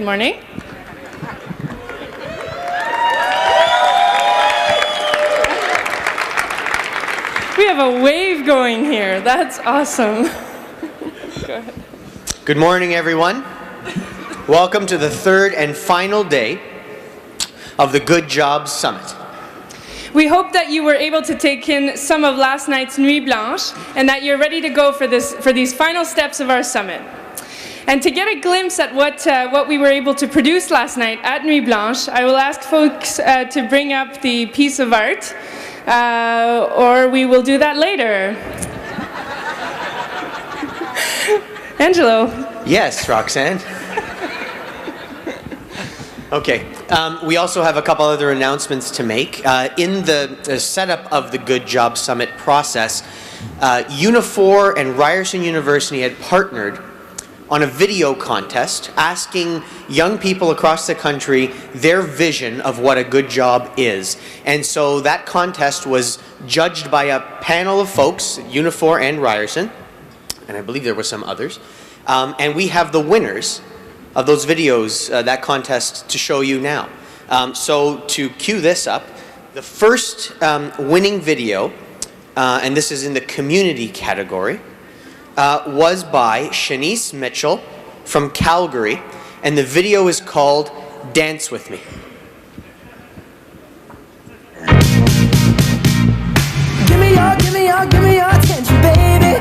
Good morning. We have a wave going here. That's awesome. Go ahead. Good morning, everyone. Welcome to the third and final day of the Good Jobs Summit. We hope that you were able to take in some of last night's Nuit Blanche and that you're ready to go for these final steps of our summit. And to get a glimpse at what we were able to produce last night at Nuit Blanche, I will ask folks to bring up the piece of art, or we will do that later. Angelo. Yes, Roxanne. Okay. We also have a couple other announcements to make. In the setup of the Good Jobs Summit process, Unifor and Ryerson University had partnered on a video contest asking young people across the country their vision of what a good job is. And so that contest was judged by a panel of folks, Unifor and Ryerson, and I believe there were some others. And we have the winners of those videos, that contest, to show you now. So to cue this up, the first winning video, and this is in the community category, was by Shanice Mitchell from Calgary, and the video is called Dance With Me. Give me your attention, baby.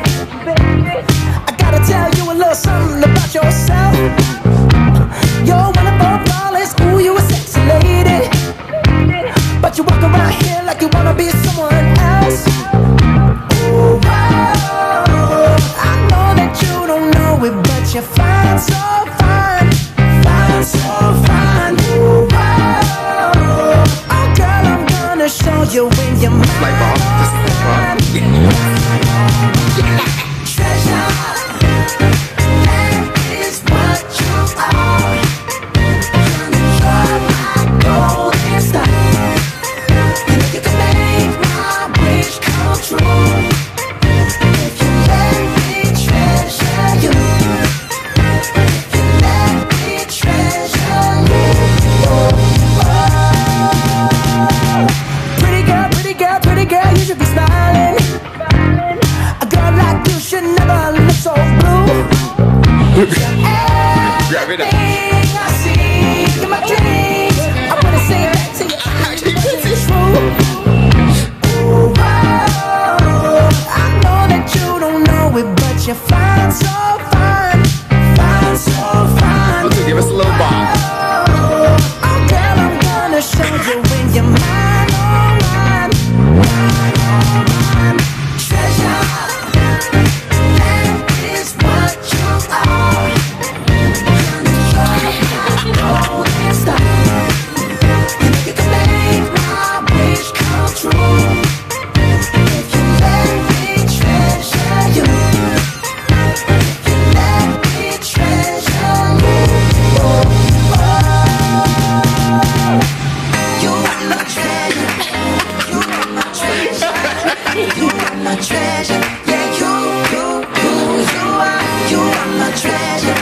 I gotta tell you a little something about yourself. You're wonderful, flawless, ooh, you a sexy lady. But you walk around here like you wanna be someone else. Ooh, wow. I know that you don't know it, but you're fine, so fine. Fine, so fine. Ooh, wow. Oh, girl, I'm gonna show you when you're mine. My mom, this is my mom. Treasure, that is what you are. You're my golden star. You can make my wish come true. If you let me treasure you. If you let me treasure you. Pretty girl, you should be smiling. A girl like you should never look so blue. Grab it up. Everything I see in my dreams, I wanna say back to you, because it's true. Ooh, wow. I know that you don't know it, but you're fine, so fine. Fine, so fine. Okay, give us a little bomb. Oh, girl, I'm gonna show you when you're mine, oh, mine. Mine, oh, mine. Treasure, that is what you are. Golden star. You can make my wish come true. If you let me treasure you. If you let me treasure you. You are my treasure. You are my treasure. You are my treasure. Yeah, you are my treasure.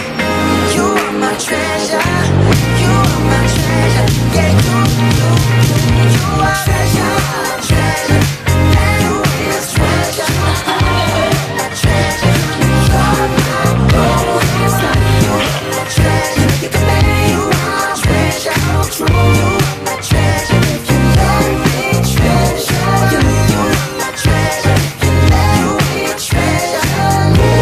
You are my treasure. You are my treasure. Yeah, you are treasure. Treasure. You is treasure. My treasure. You're my golden star. You are my treasure. You can make my treasure come true. You are my treasure. If you let me treasure you. You are my treasure. If you let me treasure you.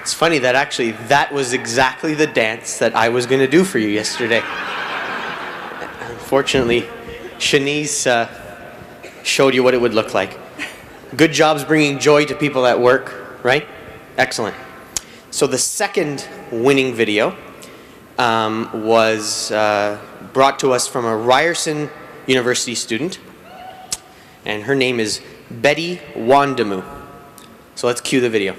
It's funny that actually that was exactly the dance that I was going to do for you yesterday. Unfortunately, Shanice showed you what it would look like. Good jobs bringing joy to people at work, right? Excellent. So the second winning video was brought to us from a Ryerson University student, and her name is Betty Wandamu. So let's cue the video.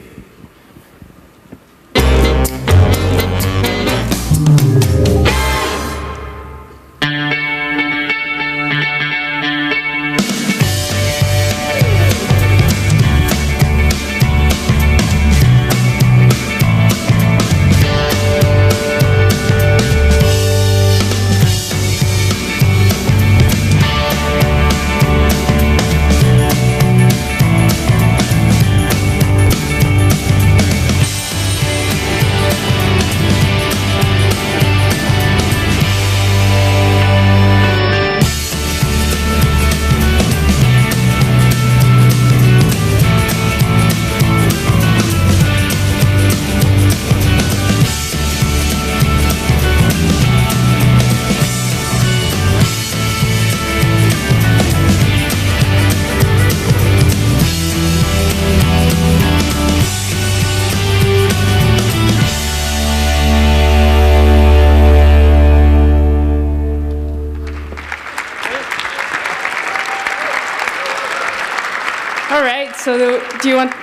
So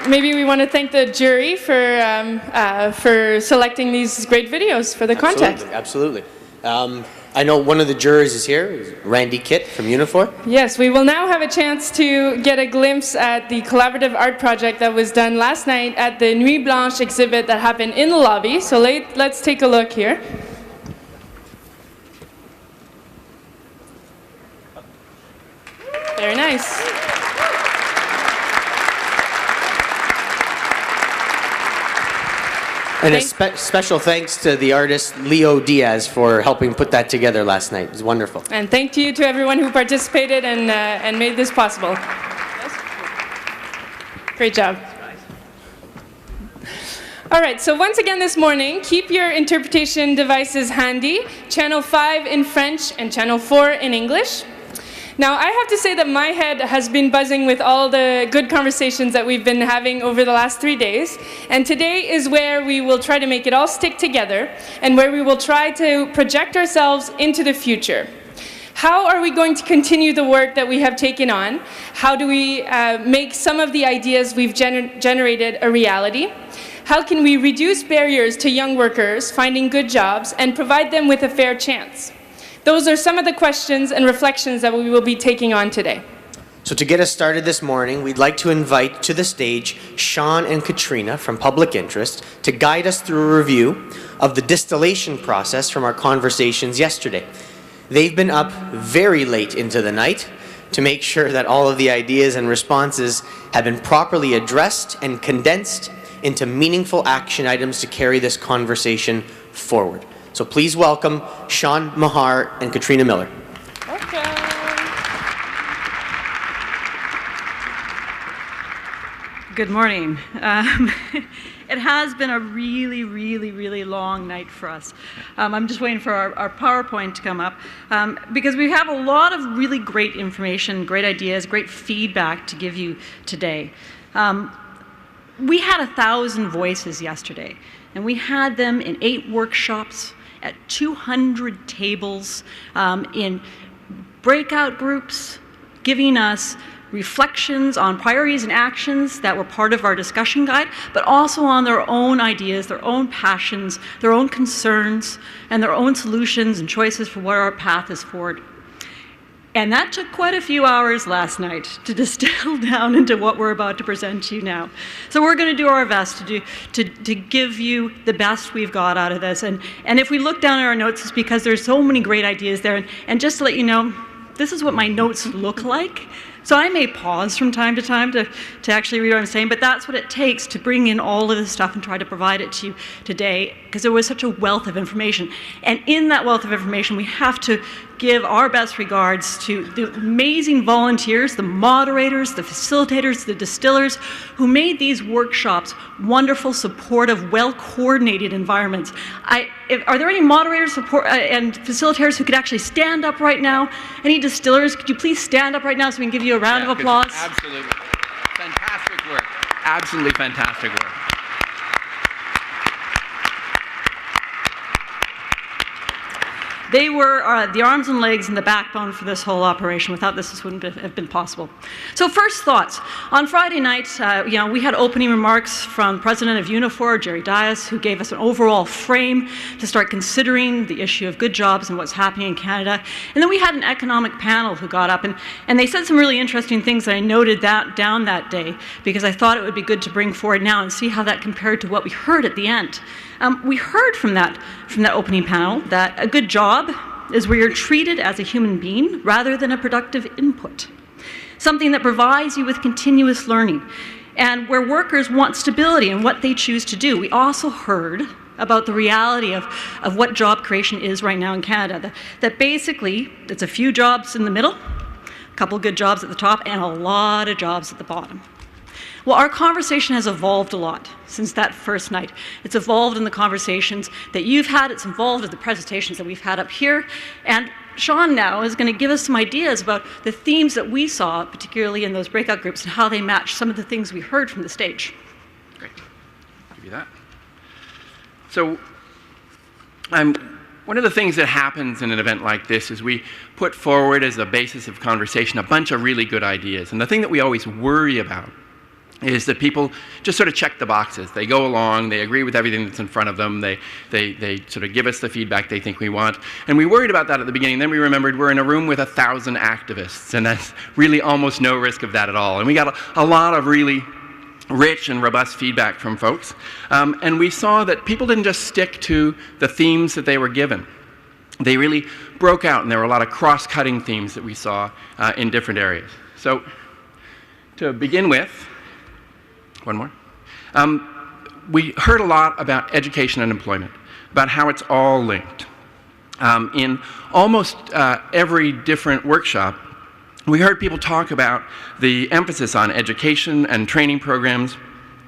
maybe we want to thank the jury for selecting these great videos for the contest. Absolutely. I know one of the jurors is here, Randy Kitt from Unifor. Yes, we will now have a chance to get a glimpse at the collaborative art project that was done last night at the Nuit Blanche exhibit that happened in the lobby. So let's take a look here. Very nice. And a special thanks to the artist Leo Diaz for helping put that together last night. It was wonderful. And thank you to everyone who participated and made this possible. Great job. All right, so once again this morning, keep your interpretation devices handy. Channel 5 in French and Channel 4 in English. Now, I have to say that my head has been buzzing with all the good conversations that we've been having over the last 3 days. And today is where we will try to make it all stick together and where we will try to project ourselves into the future. How are we going to continue the work that we have taken on? How do we make some of the ideas we've generated a reality? How can we reduce barriers to young workers finding good jobs and provide them with a fair chance? Those are some of the questions and reflections that we will be taking on today. So to get us started this morning, we'd like to invite to the stage Sean and Katrina from Public Interest to guide us through a review of the distillation process from our conversations yesterday. They've been up very late into the night to make sure that all of the ideas and responses have been properly addressed and condensed into meaningful action items to carry this conversation forward. So please welcome Sean Mahar and Katrina Miller. Okay. Good morning. It has been a really long night for us. I'm just waiting for our PowerPoint to come up because we have a lot of really great information, great ideas, great feedback to give you today. We had 1,000 voices yesterday, and we had them in 8 workshops at 200 tables, in breakout groups, giving us reflections on priorities and actions that were part of our discussion guide, but also on their own ideas, their own passions, their own concerns, and their own solutions and choices for where our path is forward. And that took quite a few hours last night to distill down into what we're about to present to you now. So we're going to do our best to give you the best we've got out of this. And if we look down at our notes, it's because there's so many great ideas there. And just to let you know, this is what my notes look like. So I may pause from time to time to actually read what I'm saying, but that's what it takes to bring in all of this stuff and try to provide it to you today, because there was such a wealth of information. And in that wealth of information, we have to give our best regards to the amazing volunteers, the moderators, the facilitators, the distillers, who made these workshops wonderful, supportive, well-coordinated environments. Are there any moderators and facilitators who could actually stand up right now? Any distillers, could you please stand up right now so we can give you a round of applause? Absolutely. Fantastic work. Absolutely fantastic work. They were the arms and legs and the backbone for this whole operation. Without this wouldn't have been possible. So first thoughts. On Friday night, we had opening remarks from President of Unifor, Jerry Dias, who gave us an overall frame to start considering the issue of good jobs and what's happening in Canada. And then we had an economic panel who got up, and they said some really interesting things that I noted down that day, because I thought it would be good to bring forward now and see how that compared to what we heard at the end. We heard from that opening panel that a good job is where you're treated as a human being rather than a productive input, something that provides you with continuous learning, and where workers want stability in what they choose to do. We also heard about the reality of what job creation is right now in Canada, that basically it's a few jobs in the middle, a couple good jobs at the top, and a lot of jobs at the bottom. Well, our conversation has evolved a lot since that first night. It's evolved in the conversations that you've had. It's evolved in the presentations that we've had up here. And Sean now is going to give us some ideas about the themes that we saw, particularly in those breakout groups, and how they match some of the things we heard from the stage. Great. I'll give you that. So, one of the things that happens in an event like this is we put forward as a basis of conversation a bunch of really good ideas. And the thing that we always worry about is that people just sort of check the boxes. They go along, they agree with everything that's in front of them, they sort of give us the feedback they think we want. And we worried about that at the beginning, then we remembered we're in a room with 1,000 activists, and that's really almost no risk of that at all. And we got a lot of really rich and robust feedback from folks. And we saw that people didn't just stick to the themes that they were given. They really broke out, and there were a lot of cross-cutting themes that we saw in different areas. So to begin with, one more. We heard a lot about education and employment, about how it's all linked. In almost every different workshop, we heard people talk about the emphasis on education and training programs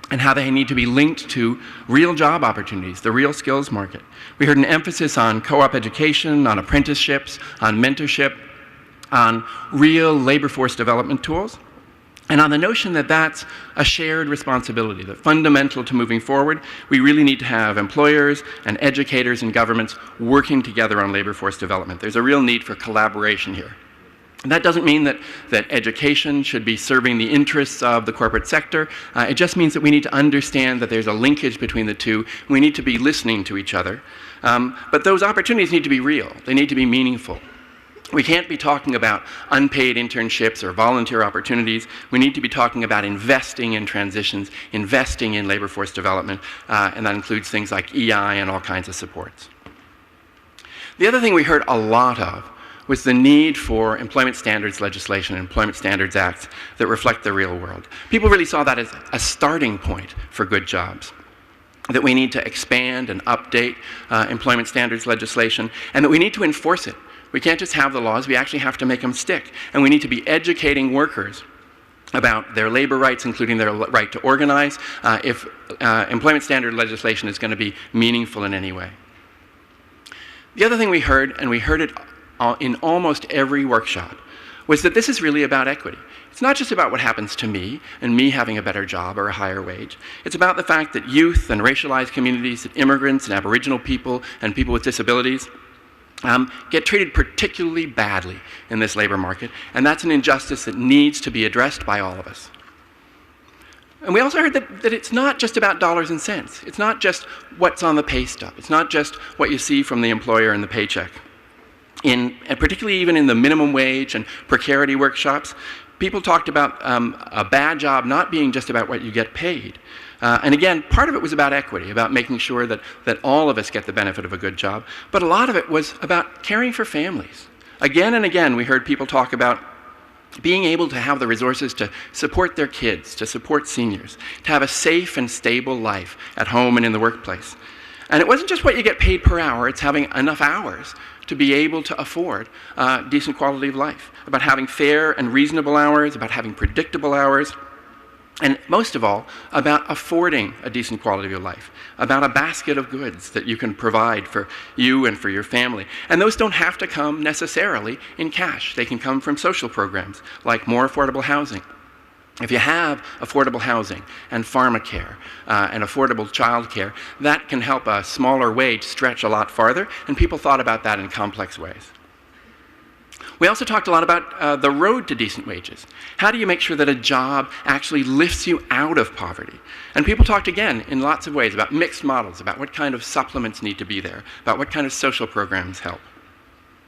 and how they need to be linked to real job opportunities, the real skills market. We heard an emphasis on co-op education, on apprenticeships, on mentorship, on real labor force development tools, and on the notion that that's a shared responsibility, that fundamental to moving forward, we really need to have employers and educators and governments working together on labor force development. There's a real need for collaboration here. And that doesn't mean that education should be serving the interests of the corporate sector. It just means that we need to understand that there's a linkage between the two. We need to be listening to each other. But those opportunities need to be real. They need to be meaningful. We can't be talking about unpaid internships or volunteer opportunities. We need to be talking about investing in transitions, investing in labor force development, and that includes things like EI and all kinds of supports. The other thing we heard a lot of was the need for employment standards legislation and employment standards acts that reflect the real world. People really saw that as a starting point for good jobs, that we need to expand and update employment standards legislation, and that we need to enforce it. We can't just have the laws, we actually have to make them stick. And we need to be educating workers about their labor rights, including their right to organize, if employment standard legislation is going to be meaningful in any way. The other thing we heard, and we heard it in almost every workshop, was that this is really about equity. It's not just about what happens to me and me having a better job or a higher wage. It's about the fact that youth and racialized communities, that immigrants and Aboriginal people and people with disabilities get treated particularly badly in this labor market, and that's an injustice that needs to be addressed by all of us. And we also heard that it's not just about dollars and cents. It's not just what's on the pay stub. It's not just what you see from the employer in the paycheck. And particularly even in the minimum wage and precarity workshops, people talked about a bad job not being just about what you get paid. And again, part of it was about equity, about making sure that all of us get the benefit of a good job. But a lot of it was about caring for families. Again and again, we heard people talk about being able to have the resources to support their kids, to support seniors, to have a safe and stable life at home and in the workplace. And it wasn't just what you get paid per hour, it's having enough hours to be able to afford decent quality of life, about having fair and reasonable hours, about having predictable hours, and most of all, about affording a decent quality of life, about a basket of goods that you can provide for you and for your family. And those don't have to come necessarily in cash. They can come from social programs like more affordable housing, If you have affordable housing and pharmacare and affordable childcare, that can help a smaller wage stretch a lot farther, and people thought about that in complex ways. We also talked a lot about the road to decent wages. How do you make sure that a job actually lifts you out of poverty? And people talked again in lots of ways about mixed models, about what kind of supplements need to be there, about what kind of social programs help.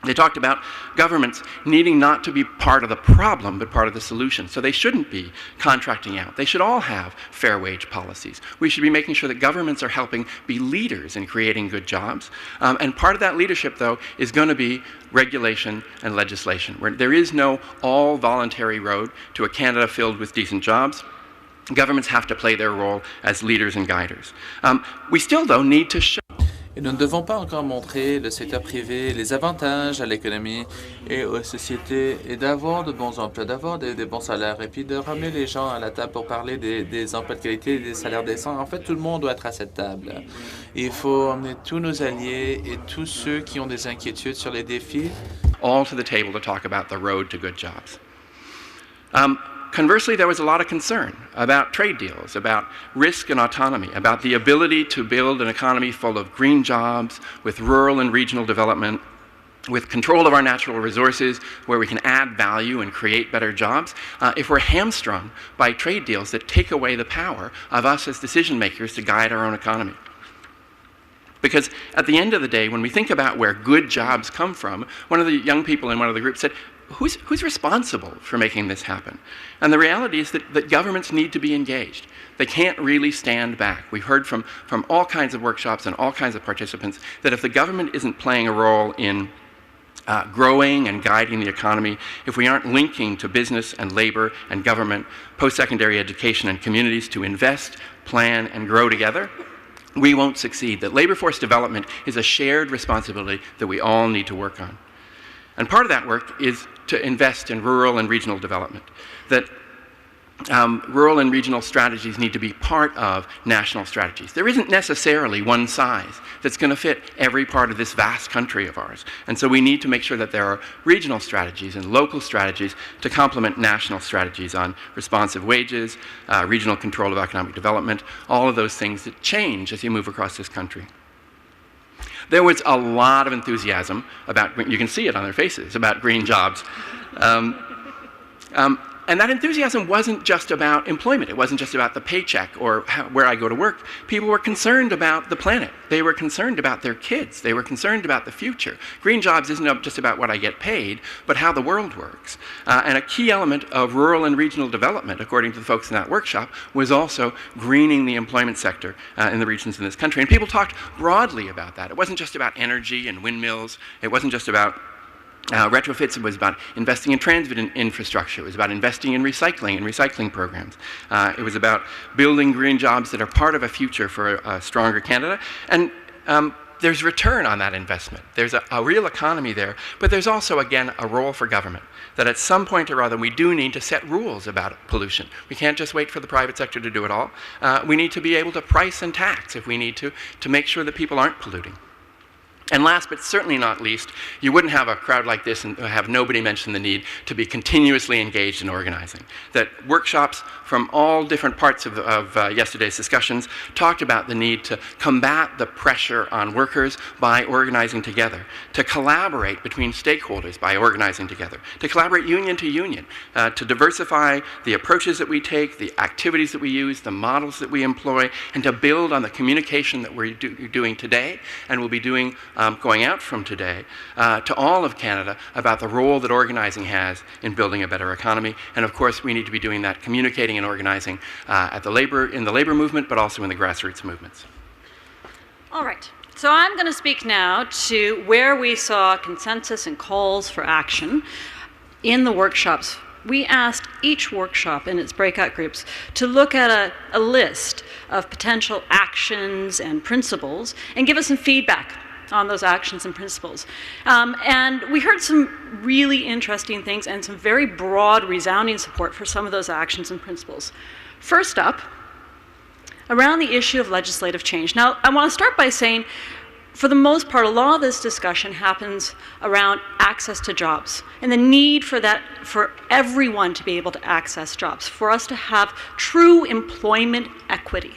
They talked about governments needing not to be part of the problem, but part of the solution. So they shouldn't be contracting out. They should all have fair wage policies. We should be making sure that governments are helping be leaders in creating good jobs. And part of that leadership, though, is going to be regulation and legislation, where there is no all-voluntary road to a Canada filled with decent jobs. Governments have to play their role as leaders and guiders. We still, though, need to show Et nous ne devons pas encore montrer le secteur privé, les avantages à l'économie et aux sociétés, et d'avoir de bons emplois, d'avoir des bons salaires, et puis de ramener les gens à la table pour parler des emplois de qualité et des salaires décents. En fait, tout le monde doit être à cette table. Il faut emmener tous nos alliés et tous ceux qui ont des inquiétudes sur les défis. All to the table to talk about the road to good jobs. Conversely, there was a lot of concern about trade deals, about risk and autonomy, about the ability to build an economy full of green jobs, with rural and regional development, with control of our natural resources, where we can add value and create better jobs, if we're hamstrung by trade deals that take away the power of us as decision makers to guide our own economy. Because at the end of the day, when we think about where good jobs come from, one of the young people in one of the groups said, who's responsible for making this happen? And the reality is that governments need to be engaged. They can't really stand back. We've heard from all kinds of workshops and all kinds of participants that if the government isn't playing a role in growing and guiding the economy, if we aren't linking to business and labor and government, post-secondary education and communities to invest, plan, and grow together, we won't succeed. That labor force development is a shared responsibility that we all need to work on. And part of that work is to invest in rural and regional development. That rural and regional strategies need to be part of national strategies. There isn't necessarily one size that's going to fit every part of this vast country of ours. And so we need to make sure that there are regional strategies and local strategies to complement national strategies on responsive wages, regional control of economic development, all of those things that change as you move across this country. There was a lot of enthusiasm about, you can see it on their faces, about green jobs. And that enthusiasm wasn't just about employment. It wasn't just about the paycheck or where I go to work. People were concerned about the planet. They were concerned about their kids. They were concerned about the future. Green jobs isn't just about what I get paid, but how the world works. And a key element of rural and regional development, according to the folks in that workshop, was also greening the employment sector in the regions in this country. And people talked broadly about that. It wasn't just about energy and windmills. It wasn't just about retrofits. It was about investing in transit infrastructure. It was about investing in recycling programs. It was about building green jobs that are part of a future for a stronger Canada. And there's return on that investment. There's a real economy there. But there's also, again, a role for government. That at some point or other, we do need to set rules about pollution. We can't just wait for the private sector to do it all. We need to be able to price and tax if we need to make sure that people aren't polluting. And last but certainly not least, you wouldn't have a crowd like this and have nobody mention the need to be continuously engaged in organizing. That workshops from all different parts of yesterday's discussions talked about the need to combat the pressure on workers by organizing together, to collaborate between stakeholders by organizing together, to collaborate union to union, to diversify the approaches that we take, the activities that we use, the models that we employ, and to build on the communication that we're doing today and will be doing going out from today to all of Canada about the role that organizing has in building a better economy. And of course, we need to be doing that, communicating and organizing in the labor movement, but also in the grassroots movements. All right. So I'm going to speak now to where we saw consensus and calls for action in the workshops. We asked each workshop in its breakout groups to look at a list of potential actions and principles and give us some feedback on those actions and principles. And we heard some really interesting things and some very broad, resounding support for some of those actions and principles. First up, around the issue of legislative change. Now, I want to start by saying, For the most part, a lot of this discussion happens around access to jobs and the need for everyone to be able to access jobs, for us to have true employment equity.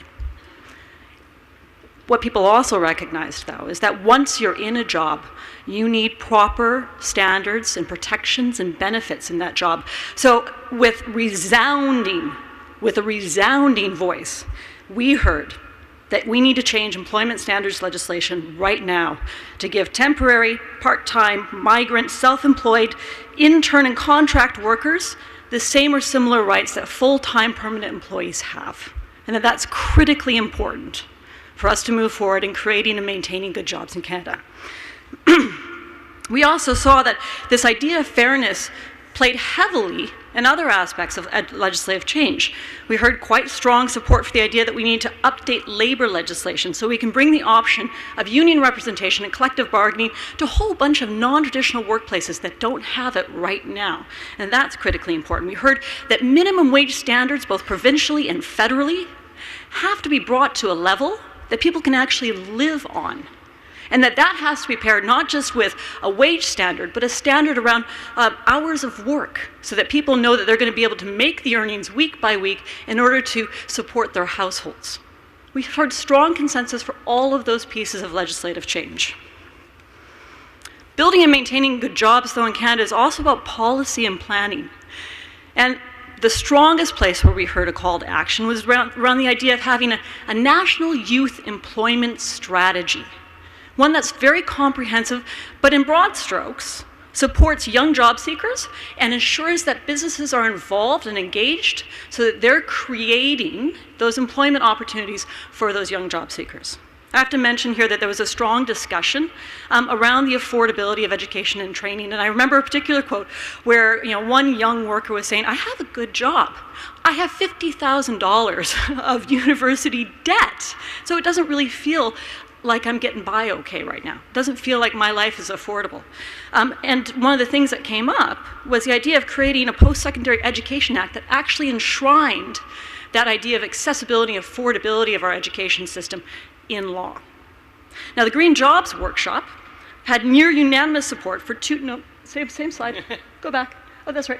What people also recognize, though, is that once you're in a job, you need proper standards and protections and benefits in that job. So with a resounding voice, we heard that we need to change employment standards legislation right now to give temporary, part-time, migrant, self-employed, intern and contract workers the same or similar rights that full-time permanent employees have. And that's critically important for us to move forward in creating and maintaining good jobs in Canada. We also saw that this idea of fairness played heavily in other aspects of legislative change. We heard quite strong support for the idea that we need to update labor legislation so we can bring the option of union representation and collective bargaining to a whole bunch of non-traditional workplaces that don't have it right now. And that's critically important. We heard that minimum wage standards, both provincially and federally, have to be brought to a level that people can actually live on. And that has to be paired not just with a wage standard, but a standard around hours of work, so that people know that they're going to be able to make the earnings week by week in order to support their households. We've heard strong consensus for all of those pieces of legislative change. Building and maintaining good jobs, though, in Canada is also about policy and planning. And the strongest place where we heard a call to action was around the idea of having a national youth employment strategy. One that's very comprehensive, but in broad strokes, supports young job seekers and ensures that businesses are involved and engaged so that they're creating those employment opportunities for those young job seekers. I have to mention here that there was a strong discussion around the affordability of education and training. And I remember a particular quote where one young worker was saying, "I have a good job. I have $50,000 of university debt. So it doesn't really feel like I'm getting by okay right now. It doesn't feel like my life is affordable." And one of the things that came up was the idea of creating a post-secondary education act that actually enshrined that idea of accessibility and affordability of our education system in law. Now, the Green Jobs Workshop had near unanimous support for same slide, go back, oh, that's right.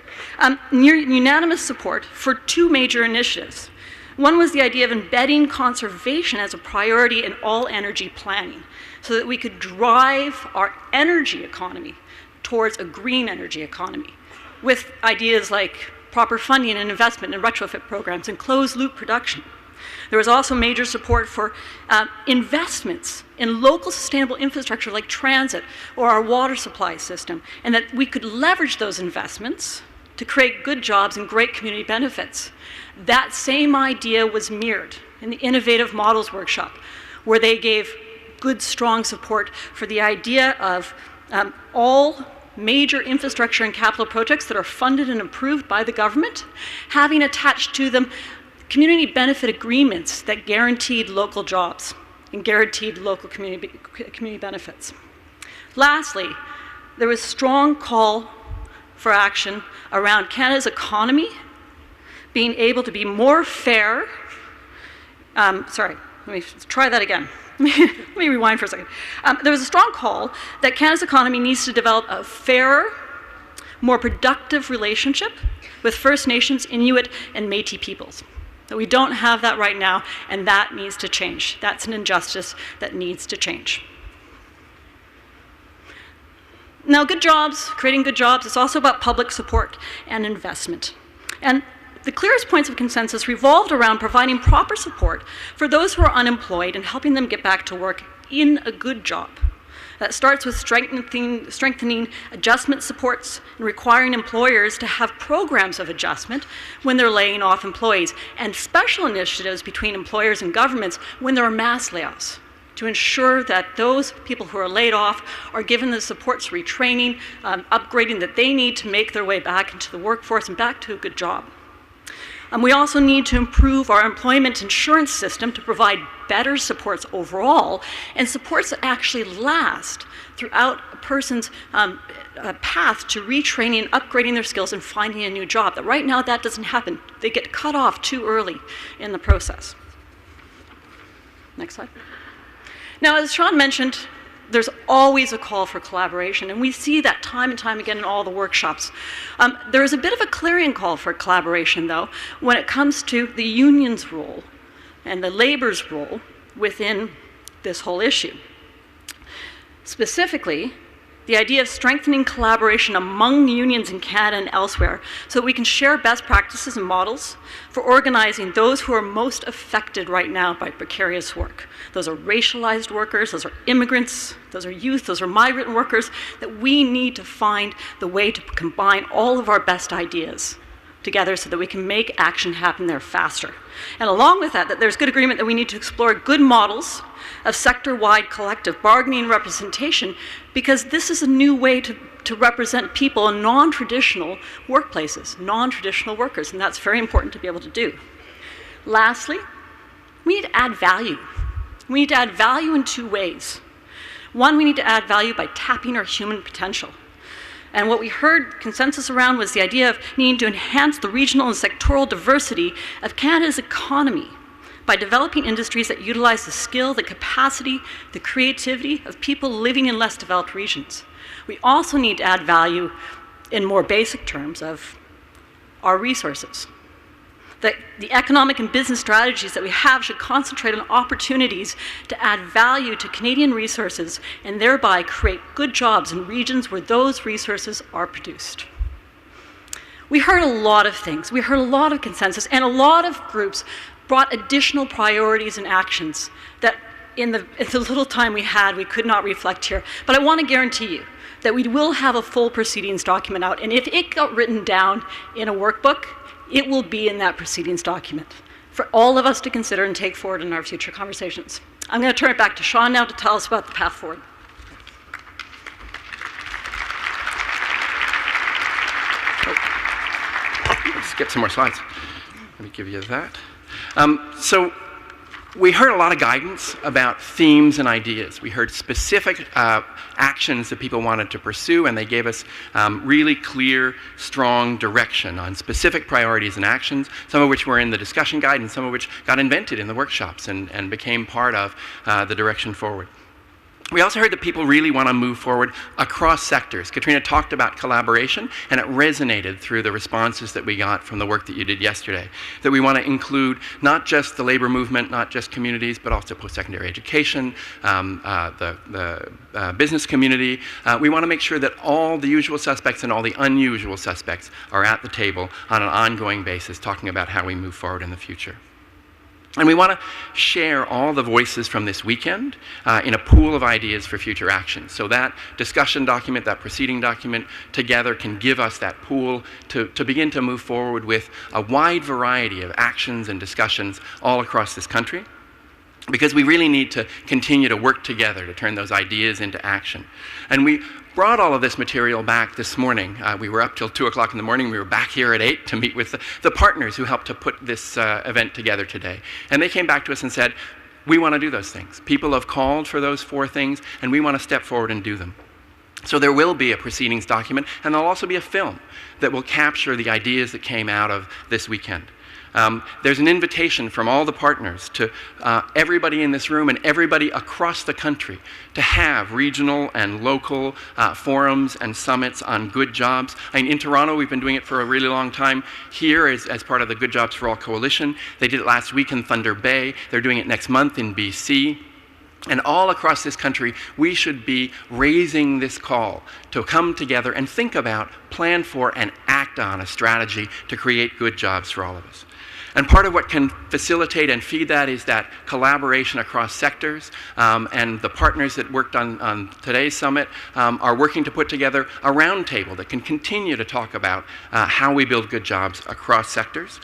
Near unanimous support for two major initiatives. One was the idea of embedding conservation as a priority in all energy planning so that we could drive our energy economy towards a green energy economy with ideas like proper funding and investment in retrofit programs and closed-loop production. There was also major support for investments in local sustainable infrastructure like transit or our water supply system, and that we could leverage those investments to create good jobs and great community benefits. That same idea was mirrored in the Innovative Models Workshop, where they gave good, strong support for the idea of all major infrastructure and capital projects that are funded and approved by the government, having attached to them community benefit agreements that guaranteed local jobs and guaranteed local community benefits. Lastly, there was strong call for action around Canada's economy being able to be more fair. Sorry, let me try that again. Let me rewind for a second. There was a strong call that Canada's economy needs to develop a fairer, more productive relationship with First Nations, Inuit, and Métis peoples. That we don't have that right now, and that needs to change. That's an injustice that needs to change. Now, good jobs, creating good jobs, is also about public support and investment. And the clearest points of consensus revolved around providing proper support for those who are unemployed and helping them get back to work in a good job. That starts with strengthening adjustment supports and requiring employers to have programs of adjustment when they're laying off employees, and special initiatives between employers and governments when there are mass layoffs, to ensure that those people who are laid off are given the supports, retraining, upgrading that they need to make their way back into the workforce and back to a good job. We also need to improve our employment insurance system to provide better supports overall, and supports that actually last throughout a person's path to retraining, upgrading their skills, and finding a new job. That right now that doesn't happen. They get cut off too early in the process. Next slide. Now, as Sean mentioned, there's always a call for collaboration, and we see that time and time again in all the workshops. There is a bit of a clarion call for collaboration, though, when it comes to the union's role and the labor's role within this whole issue. Specifically, the idea of strengthening collaboration among unions in Canada and elsewhere so that we can share best practices and models for organizing those who are most affected right now by precarious work. Those are racialized workers, those are immigrants, those are youth, those are migrant workers, that we need to find the way to combine all of our best ideas together so that we can make action happen there faster. And along with that, there's good agreement that we need to explore good models of sector-wide collective bargaining and representation, because this is a new way to represent people in non-traditional workplaces, non-traditional workers, and that's very important to be able to do. Lastly, we need to add value. We need to add value in two ways. One, we need to add value by tapping our human potential. And what we heard consensus around was the idea of needing to enhance the regional and sectoral diversity of Canada's economy by developing industries that utilize the skill, the capacity, the creativity of people living in less developed regions. We also need to add value in more basic terms of our resources. That the economic and business strategies that we have should concentrate on opportunities to add value to Canadian resources and thereby create good jobs in regions where those resources are produced. We heard a lot of things. We heard a lot of consensus, and a lot of groups brought additional priorities and actions that in the little time we had, we could not reflect here. But I want to guarantee you that we will have a full proceedings document out, and if it got written down in a workbook, it will be in that proceedings document for all of us to consider and take forward in our future conversations. I'm going to turn it back to Sean now to tell us about the path forward. Skip some more slides. Let me give you that. So we heard a lot of guidance about themes and ideas. We heard specific actions that people wanted to pursue, and they gave us really clear, strong direction on specific priorities and actions, some of which were in the discussion guide and some of which got invented in the workshops and became part of the direction forward. We also heard that people really want to move forward across sectors. Katrina talked about collaboration, and it resonated through the responses that we got from the work that you did yesterday. That we want to include not just the labor movement, not just communities, but also post-secondary education, the business community. We want to make sure that all the usual suspects and all the unusual suspects are at the table on an ongoing basis, talking about how we move forward in the future. And we want to share all the voices from this weekend in a pool of ideas for future action. So that discussion document, that proceeding document, together can give us that pool to begin to move forward with a wide variety of actions and discussions all across this country. Because we really need to continue to work together to turn those ideas into action. And we brought all of this material back this morning. We were up till 2 o'clock in the morning. We were back here at 8 to meet with the partners who helped to put this event together today. And they came back to us and said, we want to do those things. People have called for those 4 things, and we want to step forward and do them. So there will be a proceedings document, and there'll also be a film that will capture the ideas that came out of this weekend. There's an invitation from all the partners to everybody in this room and everybody across the country to have regional and local forums and summits on good jobs. In Toronto, we've been doing it for a really long time. Here, as part of the Good Jobs for All Coalition, they did it last week in Thunder Bay. They're doing it next month in BC. And all across this country, we should be raising this call to come together and think about, plan for, and act on a strategy to create good jobs for all of us. And part of what can facilitate and feed that is that collaboration across sectors, and the partners that worked on today's summit are working to put together a roundtable that can continue to talk about how we build good jobs across sectors,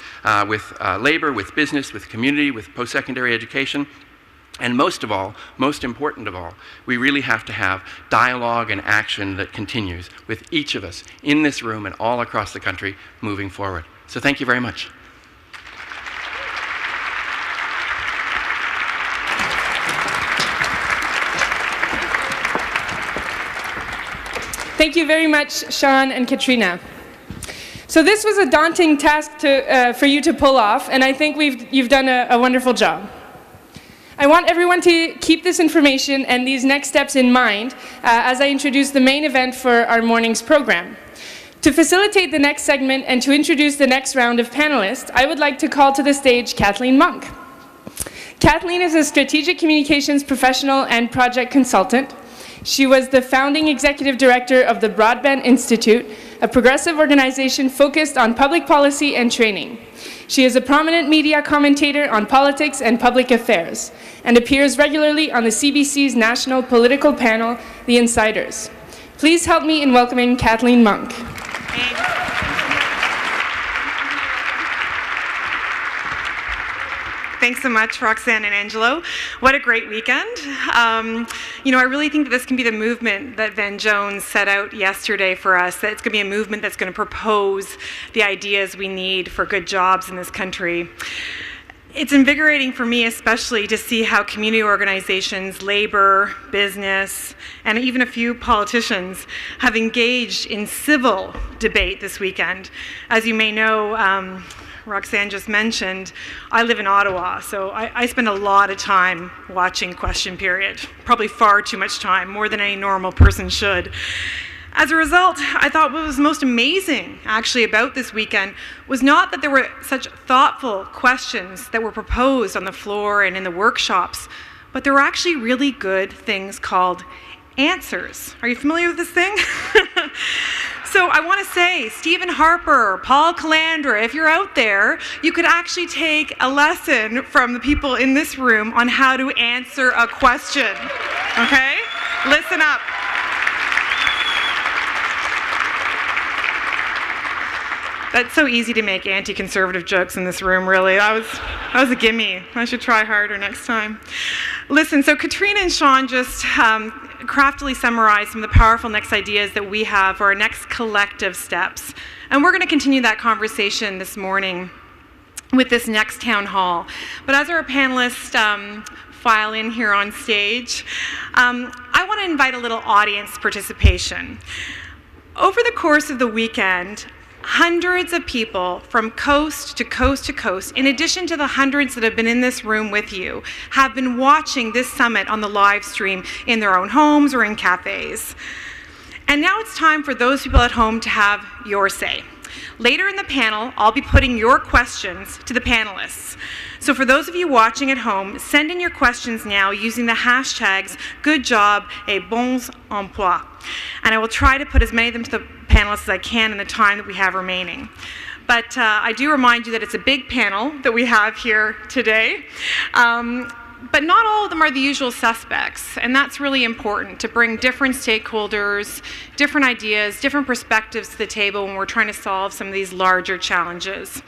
with labor, with business, with community, with post-secondary education. And most of all, most important of all, we really have to have dialogue and action that continues with each of us in this room and all across the country moving forward. So thank you very much. Thank you very much, Sean and Katrina. So this was a daunting task for you to pull off, and I think you've done a wonderful job. I want everyone to keep this information and these next steps in mind as I introduce the main event for our morning's program. To facilitate the next segment and to introduce the next round of panelists, I would like to call to the stage Kathleen Monk. Kathleen is a strategic communications professional and project consultant. She was the founding executive director of the Broadband Institute, a progressive organization focused on public policy and training. She is a prominent media commentator on politics and public affairs, and appears regularly on the CBC's national political panel, The Insiders. Please help me in welcoming Kathleen Monk. Thanks so much, Roxanne and Angelo. What a great weekend. I really think that this can be the movement that Van Jones set out yesterday for us, that it's going to be a movement that's going to propose the ideas we need for good jobs in this country. It's invigorating for me especially to see how community organizations, labor, business, and even a few politicians have engaged in civil debate this weekend. As you may know, Roxanne just mentioned, I live in Ottawa, so I spend a lot of time watching Question Period, probably far too much time, more than any normal person should. As a result, I thought what was most amazing actually about this weekend was not that there were such thoughtful questions that were proposed on the floor and in the workshops, but there were actually really good things called answers. Are you familiar with this thing? So I want to say, Stephen Harper, Paul Calandra, if you're out there, you could actually take a lesson from the people in this room on how to answer a question, okay? Listen up. That's so easy to make anti-conservative jokes in this room, really. That was a gimme. I should try harder next time. Listen, so Katrina and Sean just craftily summarized some of the powerful next ideas that we have for our next collective steps. And we're going to continue that conversation this morning with this next town hall. But as our panelists file in here on stage, I want to invite a little audience participation. Over the course of the weekend, hundreds of people from coast to coast to coast, in addition to the hundreds that have been in this room with you, have been watching this summit on the live stream in their own homes or in cafes. And now it's time for those people at home to have your say. Later in the panel, I'll be putting your questions to the panelists. So for those of you watching at home, send in your questions now using the hashtags goodjob et bons emplois. And I will try to put as many of them to the panelists as I can in the time that we have remaining. But I do remind you that it's a big panel that we have here today. But not all of them are the usual suspects, and that's really important to bring different stakeholders, different ideas, different perspectives to the table when we're trying to solve some of these larger challenges.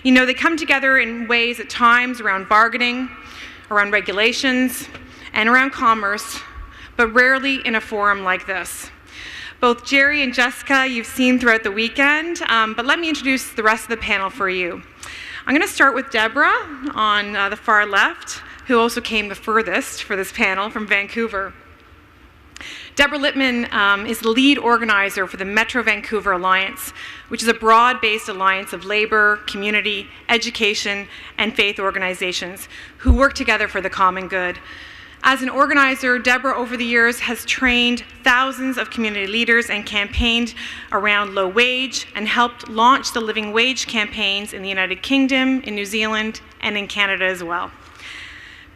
You know, they come together in ways at times around bargaining, around regulations, and around commerce, but rarely in a forum like this. Both Jerry and Jessica you've seen throughout the weekend, but let me introduce the rest of the panel for you. I'm going to start with Deborah on the far left, who also came the furthest for this panel from Vancouver. Deborah Littman is the lead organizer for the Metro Vancouver Alliance, which is a broad-based alliance of labor, community, education, and faith organizations who work together for the common good. As an organizer, Deborah over the years has trained thousands of community leaders and campaigned around low wage and helped launch the living wage campaigns in the United Kingdom, in New Zealand, and in Canada as well.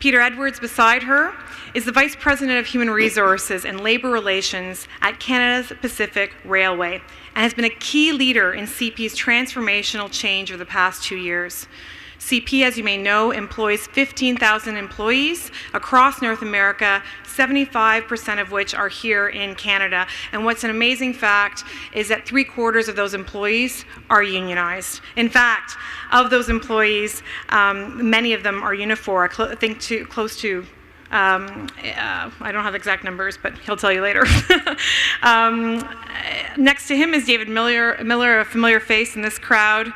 Peter Edwards, beside her, is the Vice President of Human Resources and Labour Relations at Canada's Pacific Railway and has been a key leader in CP's transformational change over the past 2 years. CP, as you may know, employs 15,000 employees across North America, 75% of which are here in Canada. And what's an amazing fact is that 3/4 of those employees are unionized. In fact, of those employees, many of them are Unifor. I think close to, I don't have exact numbers, but he'll tell you later. Next to him is David Miller, a familiar face in this crowd,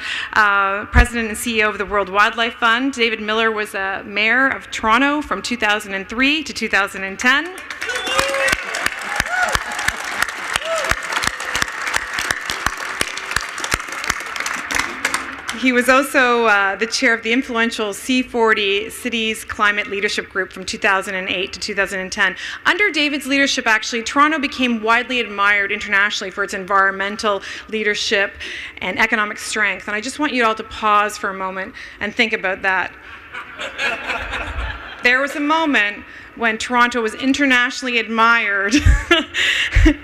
President and CEO of the World Wildlife Fund. David Miller was mayor of Toronto from 2003 to 2010. He was also the chair of the influential C40 Cities Climate Leadership Group from 2008 to 2010. Under David's leadership, actually, Toronto became widely admired internationally for its environmental leadership and economic strength. And I just want you all to pause for a moment and think about that. There was a moment when Toronto was internationally admired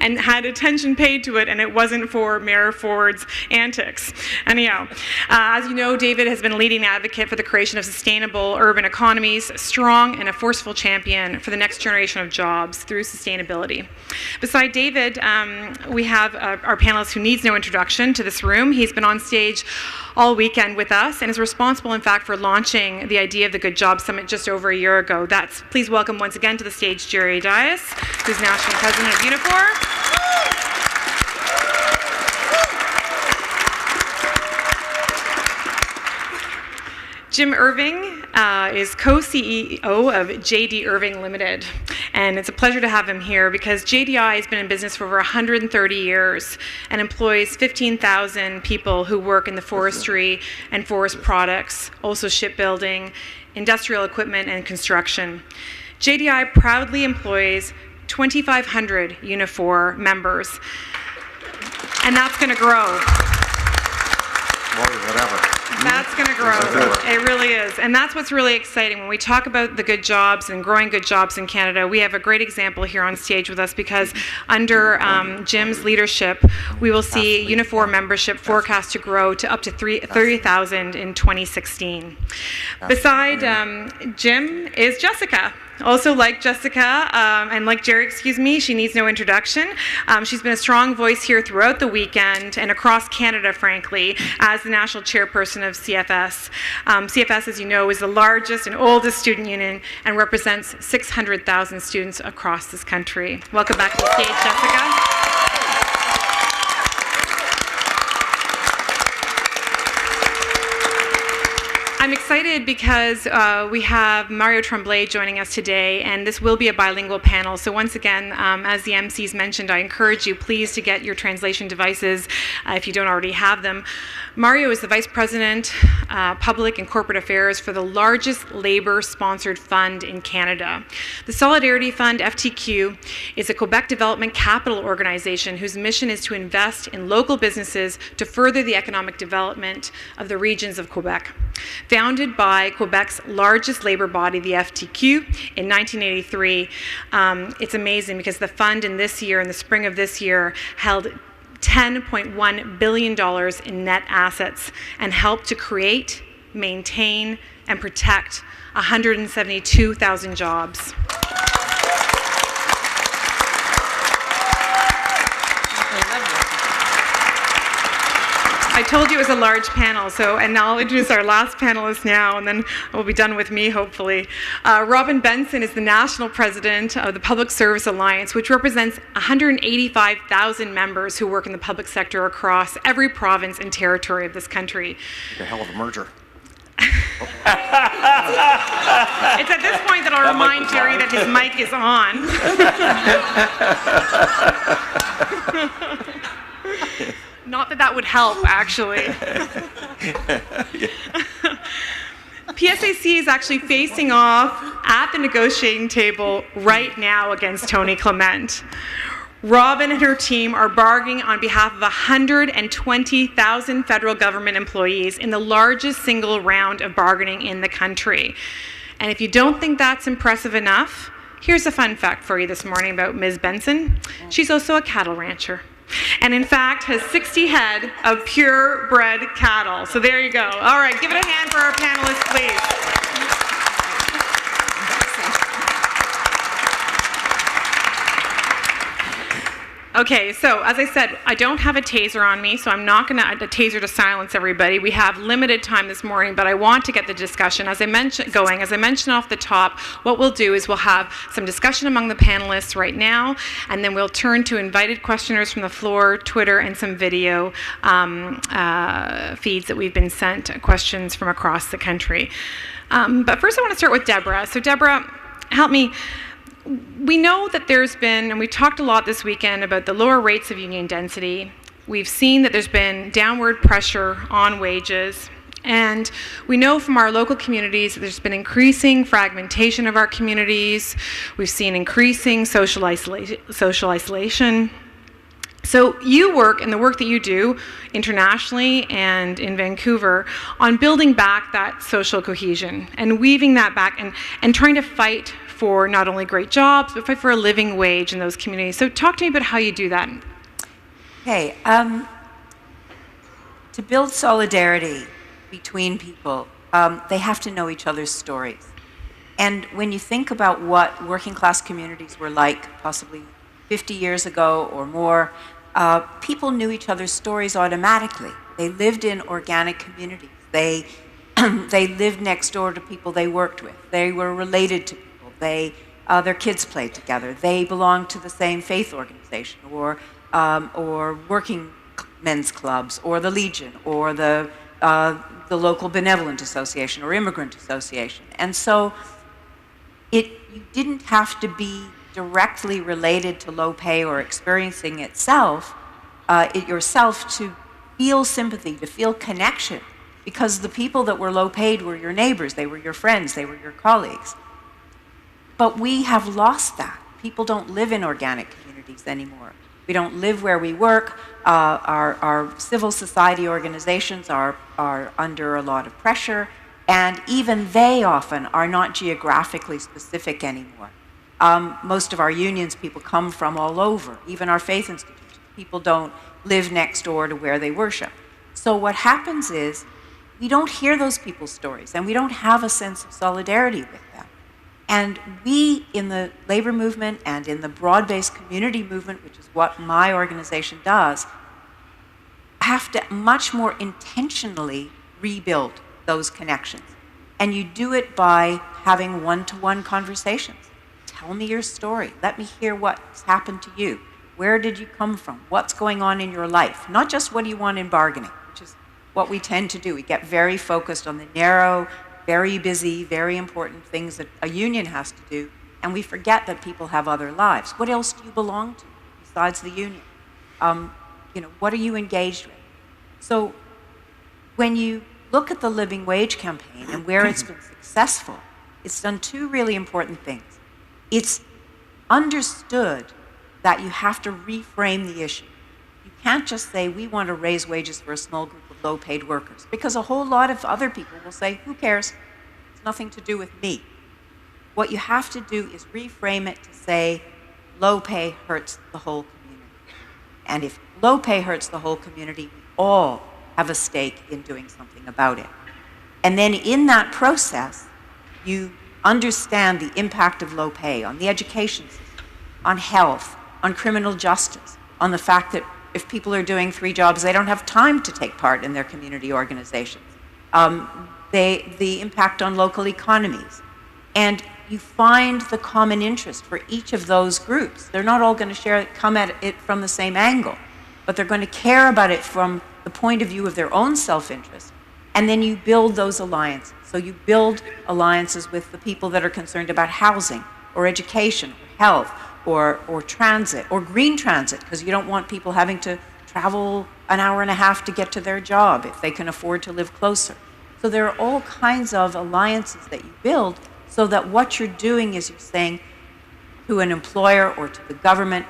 and had attention paid to it, and it wasn't for Mayor Ford's antics. Anyhow, as you know, David has been a leading advocate for the creation of sustainable urban economies, strong and a forceful champion for the next generation of jobs through sustainability. Beside David, we have our panelist who needs no introduction to this room. He's been on stage all weekend with us and is responsible, in fact, for launching the idea of the Good Jobs Summit just over a year ago. Please welcome once again to the stage Jerry Dias, who's National President of Unifor. Jim Irving is co-CEO of JD Irving Limited, and it's a pleasure to have him here because JDI has been in business for over 130 years and employs 15,000 people who work in the forestry and forest products, also shipbuilding, industrial equipment, and construction. JDI proudly employs 2,500 Unifor members, and that's going to grow. More than whatever. That's going to grow. It really is. And that's what's really exciting. When we talk about the good jobs and growing good jobs in Canada, we have a great example here on stage with us because under Jim's leadership, we will see Unifor membership forecast to grow to up to 30,000 in 2016. Beside Jim is Jessica. Also, like Jessica, and like Jerry, she needs no introduction. She's been a strong voice here throughout the weekend and across Canada, frankly, as the national chairperson of CFS. CFS, as you know, is the largest and oldest student union and represents 600,000 students across this country. Welcome back to the stage, Jessica. I'm excited because we have Mario Tremblay joining us today, and this will be a bilingual panel. So once again, as the MCs mentioned, I encourage you please to get your translation devices if you don't already have them. Mario is the Vice President, Public and Corporate Affairs for the largest labor-sponsored fund in Canada. The Solidarity Fund, FTQ, is a Quebec development capital organization whose mission is to invest in local businesses to further the economic development of the regions of Quebec. Founded by Quebec's largest labor body, the FTQ, in 1983, it's amazing because the fund in the spring of this year, held $10.1 billion in net assets and helped to create, maintain, and protect 172,000 jobs. I told you it was a large panel, and I'll introduce our last panelist now, and then we'll be done with me, hopefully. Robyn Benson is the national president of the Public Service Alliance, which represents 185,000 members who work in the public sector across every province and territory of this country. A hell of a merger. It's at this point that I'll remind Jerry that his mic is on. Not that that would help, actually. PSAC is actually facing off at the negotiating table right now against Tony Clement. Robyn and her team are bargaining on behalf of 120,000 federal government employees in the largest single round of bargaining in the country. And if you don't think that's impressive enough, here's a fun fact for you this morning about Ms. Benson. She's also a cattle rancher, and in fact has 60 head of purebred cattle. So there you go. All right, give it a hand for our panelists, please. Okay, so as I said, I don't have a taser on me, so I'm not going to add a taser to silence everybody. We have limited time this morning, but I want to get the discussion as I mentioned off the top. What we'll do is we'll have some discussion among the panelists right now, and then we'll turn to invited questioners from the floor, Twitter, and some video feeds that we've been sent, questions from across the country. But first I want to start with Deborah. So Deborah, help me. We know that there's been, and we talked a lot this weekend about the lower rates of union density. We've seen that there's been downward pressure on wages. And we know from our local communities that there's been increasing fragmentation of our communities. We've seen increasing social isolation. So you work, and the work that you do internationally and in Vancouver, on building back that social cohesion and weaving that back and trying to fight for not only great jobs, but fight for a living wage in those communities. So talk to me about how you do that. Okay, to build solidarity between people, they have to know each other's stories. And when you think about what working class communities were like possibly 50 years ago or more, people knew each other's stories automatically. They lived in organic communities. They lived next door to people they worked with. They were related to people. Their kids played together. They belonged to the same faith organization or working men's clubs or the Legion or the local benevolent association or immigrant association. And so you didn't have to be directly related to low pay or experiencing it yourself to feel sympathy, to feel connection, because the people that were low paid were your neighbors, they were your friends, they were your colleagues. But we have lost that. People don't live in organic communities anymore. We don't live where we work. Our civil society organizations are under a lot of pressure, and even they often are not geographically specific anymore. Most of our unions, people come from all over, even our faith institutions. People don't live next door to where they worship. So what happens is we don't hear those people's stories, and we don't have a sense of solidarity with them. And we, in the labor movement and in the broad-based community movement, which is what my organization does, have to much more intentionally rebuild those connections. And you do it by having one-to-one conversations. Tell me your story. Let me hear what's happened to you. Where did you come from? What's going on in your life? Not just what do you want in bargaining, which is what we tend to do. We get very focused on the narrow, very busy, very important things that a union has to do, and we forget that people have other lives. What else do you belong to besides the union? What are you engaged with? So when you look at the Living Wage campaign and where it's been successful, it's done two really important things. It's understood that you have to reframe the issue. You can't just say, we want to raise wages for a small group of low-paid workers, because a whole lot of other people will say, who cares? It's nothing to do with me. What you have to do is reframe it to say, low pay hurts the whole community. And if low pay hurts the whole community, we all have a stake in doing something about it. And then in that process, you understand the impact of low pay on the education system, on health, on criminal justice, on the fact that if people are doing 3 jobs, they don't have time to take part in their community organizations. The impact on local economies. And you find the common interest for each of those groups. They're not all going to come at it from the same angle, but they're going to care about it from the point of view of their own self-interest. And then you build those alliances. So you build alliances with the people that are concerned about housing, or education, or health, or transit, or green transit, because you don't want people having to travel an hour and a half to get to their job if they can afford to live closer. So there are all kinds of alliances that you build so that what you're doing is you're saying to an employer or to the government,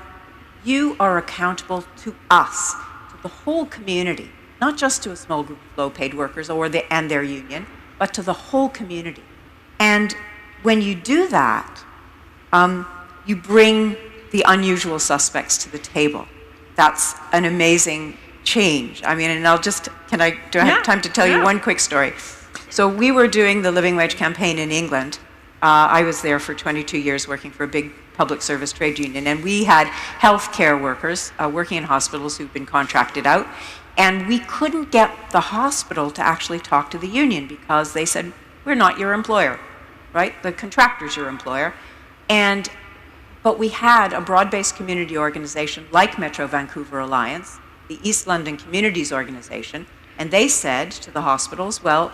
you are accountable to us, to the whole community, not just to a small group of low-paid workers and their union, but to the whole community. And when you do that, you bring the unusual suspects to the table. That's an amazing change. I mean, and do I have time to tell you one quick story? So we were doing the Living Wage campaign in England. I was there for 22 years working for a big public service trade union, and we had healthcare workers working in hospitals who'd been contracted out, and we couldn't get the hospital to actually talk to the union because they said, we're not your employer, right? The contractor's your employer. But we had a broad-based community organization like Metro Vancouver Alliance, the East London Communities Organization, and they said to the hospitals, well,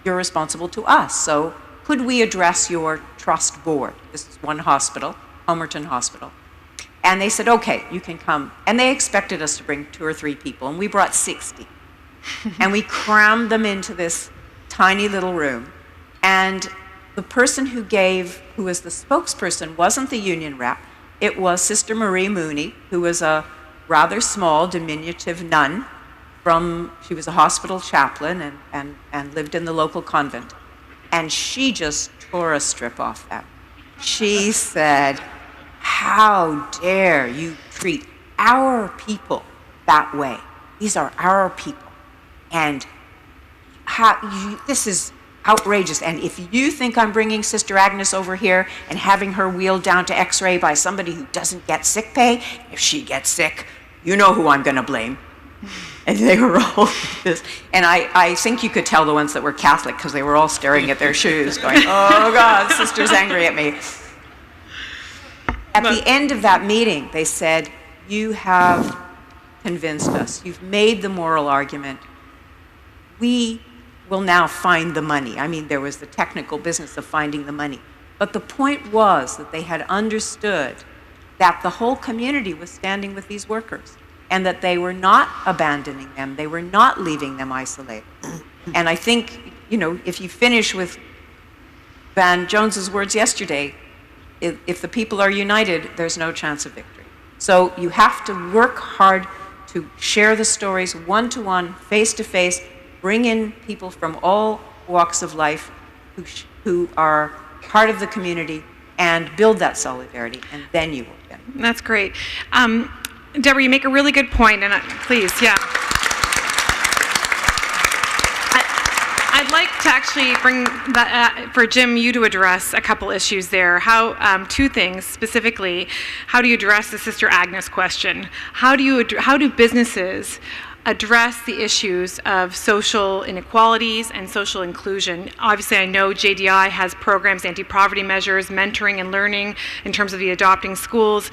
you're responsible to us, so could we address your trust board? This is one hospital, Homerton Hospital. And they said, okay, you can come. And they expected us to bring 2 or 3 people, and we brought 60. And we crammed them into this tiny little room. And the person who was the spokesperson wasn't the union rep. It was Sister Marie Mooney, who was a rather small, diminutive nun she was a hospital chaplain and lived in the local convent. And she just tore a strip off them. She said, "How dare you treat our people that way? These are our people. And this is outrageous. And if you think I'm bringing Sister Agnes over here and having her wheeled down to X-ray by somebody who doesn't get sick pay, if she gets sick, you know who I'm going to blame." And they were all this. And I think you could tell the ones that were Catholic because they were all staring at their shoes going, "Oh God, Sister's angry at me." At the end of that meeting, they said, "You have convinced us. You've made the moral argument. We will now find the money." I mean, there was the technical business of finding the money. But the point was that they had understood that the whole community was standing with these workers and that they were not abandoning them. They were not leaving them isolated. And I think, if you finish with Van Jones's words yesterday, if the people are united, there's no chance of victory. So you have to work hard to share the stories one-to-one, face-to-face, bring in people from all walks of life who are part of the community and build that solidarity, and then you will win. That's great. Deborah, you make a really good point, and please, yeah. I'd like to actually bring that for Jim, you to address a couple issues there. Two things specifically. How do you address the Sister Agnes question? How do businesses address the issues of social inequalities and social inclusion? Obviously, I know JDI has programs, anti-poverty measures, mentoring and learning in terms of the adopting schools.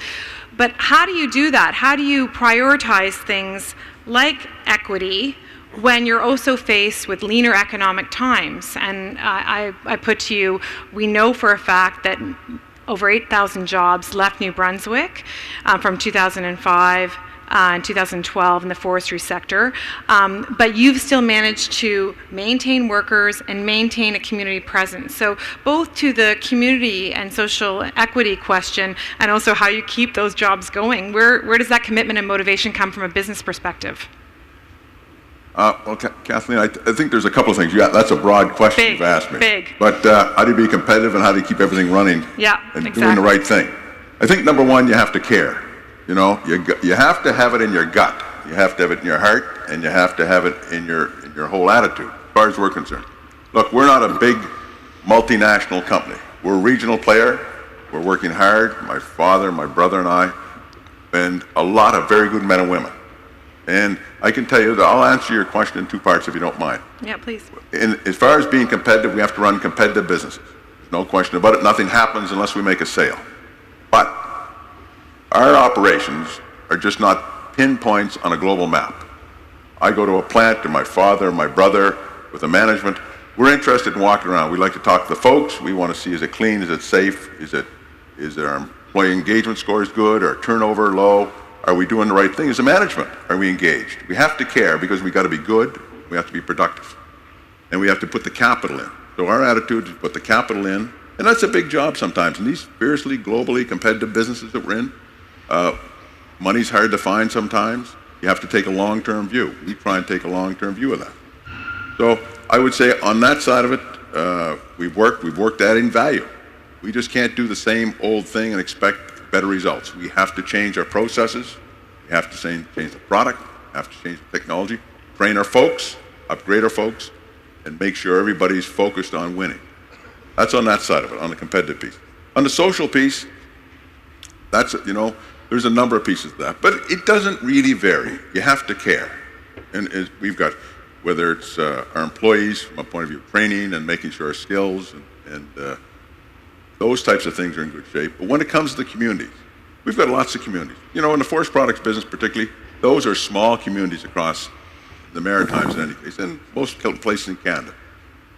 But how do you do that? How do you prioritize things like equity when you're also faced with leaner economic times? And I put to you, we know for a fact that over 8,000 jobs left New Brunswick from 2005 and 2012 in the forestry sector, but you've still managed to maintain workers and maintain a community presence. So both to the community and social equity question and also how you keep those jobs going, where does that commitment and motivation come from a business perspective? Well, Kathleen, I think there's a couple of things. That's a broad question you've asked me. Big. But how do you be competitive and how do you keep everything running and exactly. doing the right thing? I think number one, you have to care. You have to have it in your gut. You have to have it in your heart, and you have to have it in your whole attitude, as far as we're concerned. Look, we're not a big multinational company. We're a regional player. We're working hard, my father, my brother, and I, and a lot of very good men and women. And I can tell you that I'll answer your question in two parts if you don't mind. Yeah, please. As far as being competitive, we have to run competitive businesses. There's no question about it. Nothing happens unless we make a sale. But our operations are just not pinpoints on a global map. I go to a plant, and my father, my brother, with the management, we're interested in walking around. We like to talk to the folks. We want to see, is it clean, is it safe, is our employee engagement scores good, or turnover low? Are we doing the right thing as a management? Are we engaged? We have to care because we got to be good, we have to be productive, and we have to put the capital in. So our attitude is put the capital in, and that's a big job sometimes. In these fiercely, globally competitive businesses that we're in, money's hard to find sometimes. You have to take a long-term view. We try and take a long-term view of that. So I would say on that side of it, we've worked adding value. We just can't do the same old thing and expect better results. We have to change our processes. We have to change the product. We have to change the technology, train our folks, upgrade our folks, and make sure everybody's focused on winning. That's on that side of it, on the competitive piece. On the social piece, that's, there's a number of pieces of that, but it doesn't really vary. You have to care. And we've got, whether it's our employees from a point of view of training and making sure our skills and those types of things are in good shape. But when it comes to the communities, we've got lots of communities. In the forest products business particularly, those are small communities across the Maritimes in any case, and most places in Canada.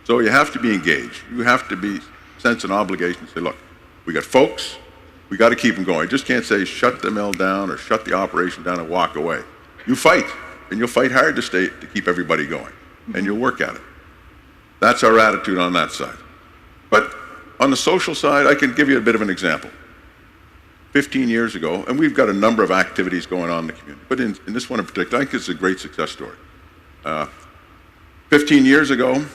So you have to be engaged. You have to be sense an obligation to say, look, we got folks, we got to keep them going. You just can't say shut the mill down or shut the operation down and walk away. You fight. and you'll fight hard to keep everybody going, and you'll work at it. That's our attitude on that side. But on the social side, I can give you a bit of an example. 15 years ago, and we've got a number of activities going on in the community, but in this one in particular, I think it's a great success story. 15 years ago,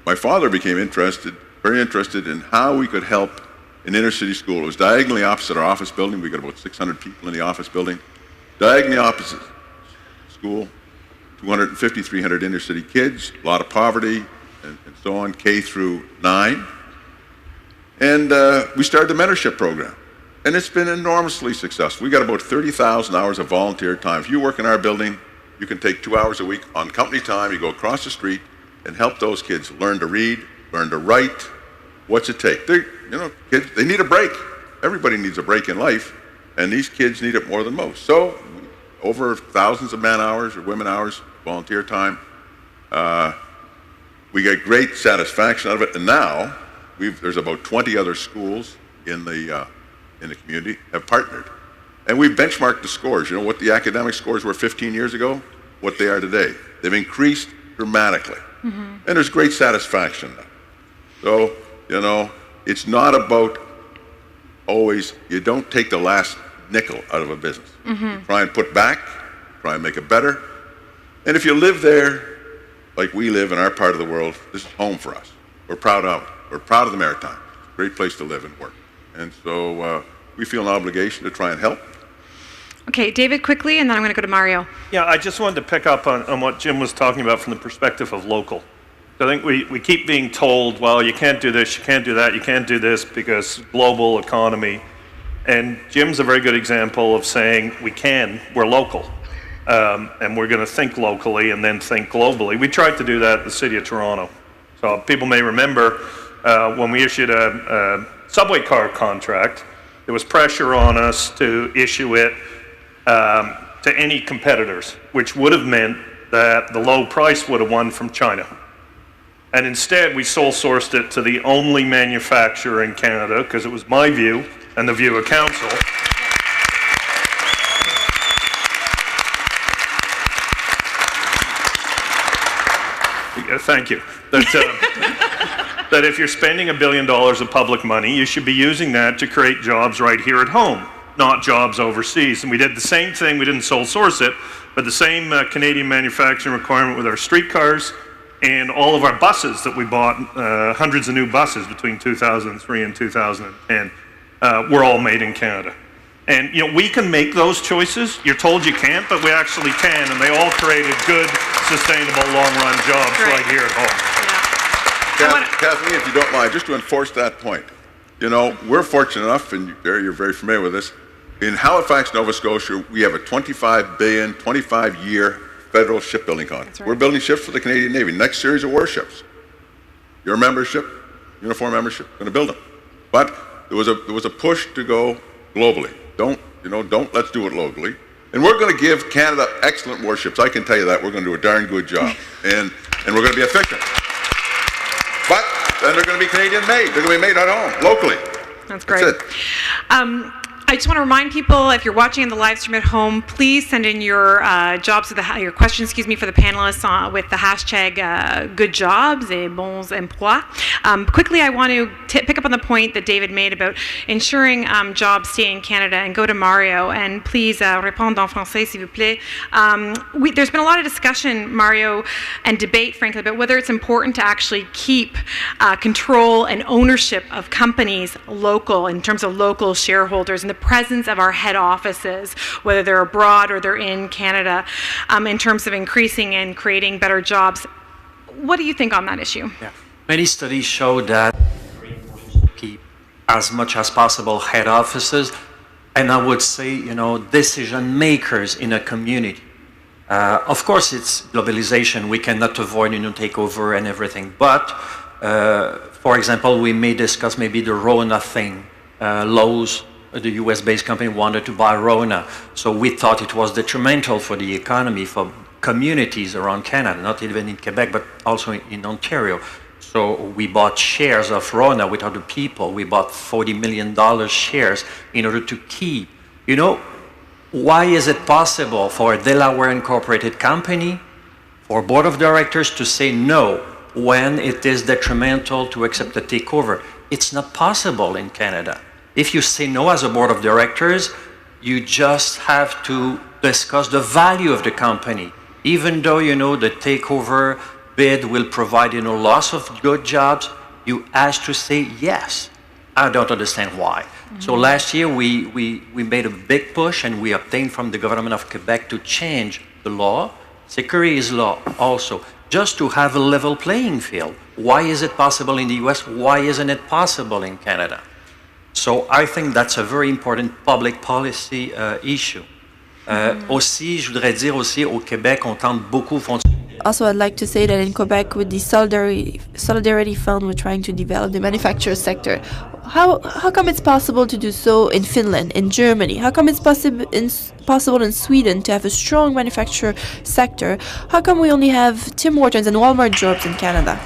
my father became very interested in how we could help an inner city school. It was diagonally opposite our office building. We got about 600 people in the office building. Diagonally opposite school, 250, 300 inner city kids, a lot of poverty, and so on, K through 9. And we started the mentorship program. And it's been enormously successful. We got about 30,000 hours of volunteer time. If you work in our building, you can take 2 hours a week on company time. You go across the street and help those kids learn to read, learn to write. What's it take? Kids, they need a break. Everybody needs a break in life, and these kids need it more than most. So, over thousands of man hours or women hours, volunteer time. We get great satisfaction out of it, and now there's about 20 other schools in the community have partnered. And we've benchmarked the scores. You know what the academic scores were 15 years ago? What they are today. They've increased dramatically. And there's great satisfaction now. So, it's not about always, you don't take the last nickel out of a business. You try and put back, try and make it better. And if you live there, like we live in our part of the world, this is home for us. We're proud of it. We're proud of the Maritime. It's a great place to live and work. And so we feel an obligation to try and help. Okay, David, quickly, and then I'm going to go to Mario. Yeah, I just wanted to pick up on what Jim was talking about from the perspective of local. I think we keep being told, well, you can't do this, you can't do that, you can't do this because global economy. And Jim's a very good example of saying we can, we're local. And we're going to think locally and then think globally. We tried to do that at the City of Toronto. So people may remember when we issued a subway car contract, there was pressure on us to issue it to any competitors, which would have meant that the low price would have won from China. And instead, we sole sourced it to the only manufacturer in Canada, because it was my view and the view of council. Thank you. That if you're spending $1 billion of public money, you should be using that to create jobs right here at home, not jobs overseas. And we did the same thing. We didn't sole source it, but the same Canadian manufacturing requirement with our streetcars and all of our buses that we bought, hundreds of new buses between 2003 and 2010, were all made in Canada. And we can make those choices. You're told you can't, but we actually can, and they all created good, sustainable, long-run jobs right here at home. Kathleen, if you don't mind, just to enforce that point, we're fortunate enough, and you're very familiar with this, in Halifax, Nova Scotia, we have a $25 billion, 25-year federal shipbuilding contract. Right. We're building ships for the Canadian Navy. Next series of warships. Your membership, Unifor membership, going to build them. But there was a push to go globally. Let's do it locally. And we're going to give Canada excellent warships. I can tell you that. We're going to do a darn good job. and we're going to be efficient. But then they're going to be Canadian made. They're going to be made at home, locally. That's great. That's it. I just want to remind people, if you're watching in the live stream at home, please send in your your questions, for the panelists with the hashtag good jobs et bons emplois. Quickly, I want to pick up on the point that David made about ensuring jobs stay in Canada, and go to Mario. And please répondre en français, s'il vous plaît. There's been a lot of discussion, Mario, and debate, frankly, about whether it's important to actually keep control and ownership of companies local, in terms of local shareholders, and the presence of our head offices, whether they're abroad or they're in Canada, in terms of increasing and creating better jobs. What do you think on that issue? Yeah. Many studies show that keep as much as possible head offices, and I would say, decision makers in a community. Of course, it's globalization. We cannot avoid, takeover and everything. But, for example, we may discuss maybe the Rona thing. Lowe's, the US-based company, wanted to buy Rona. So we thought it was detrimental for the economy, for communities around Canada, not even in Quebec, but also in Ontario. So we bought shares of Rona with other people. We bought $40 million shares in order to keep. why is it possible for a Delaware incorporated company, for a board of directors to say no when it is detrimental to accept a takeover? It's not possible in Canada. If you say no as a board of directors, you just have to discuss the value of the company. Even though, the takeover bid will provide, lots of good jobs, you ask to say yes. I don't understand why. So last year, we made a big push, and we obtained from the government of Quebec to change the law, securities law also, just to have a level playing field. Why is it possible in the US? Why isn't it possible in Canada? So I think that's a very important public policy issue. Aussi, je voudrais dire aussi, au Québec, on tente beaucoup Also, I'd like to say that in Quebec, with the Solidarity Fund, we're trying to develop the manufacturer sector. How come it's possible to do so in Finland, in Germany? How come it's possible in Sweden to have a strong manufacturer sector? How come we only have Tim Hortons and Walmart jobs in Canada?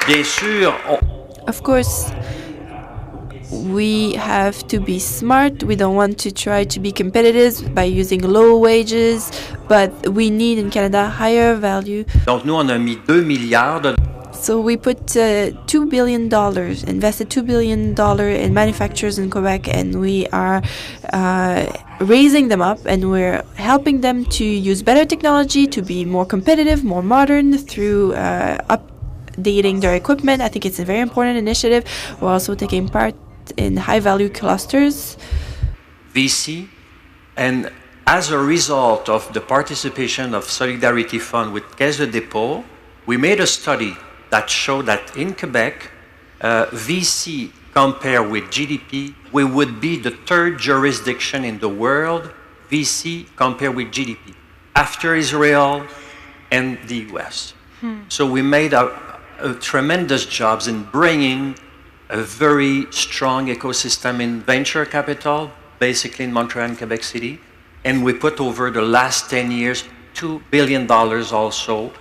Bien sûr, Of course, we have to be smart. We don't want to try to be competitive by using low wages, but we need in Canada higher value. Donc nous, on a mis 2 milliards de... So we put $2 billion, invested $2 billion in manufacturers in Quebec, and we are raising them up, and we're helping them to use better technology, to be more competitive, more modern through updating their equipment. I think it's a very important initiative. We're also taking part in high-value clusters. VC, and as a result of the participation of Solidarity Fund with Caisse de dépôt, we made a study that showed that in Quebec, VC compared with GDP, we would be the third jurisdiction in the world, VC compared with GDP, after Israel and the US. So we made a tremendous jobs in bringing a very strong ecosystem in venture capital, basically in Montreal and Quebec City. And we put over the last 10 years, $2 billion also.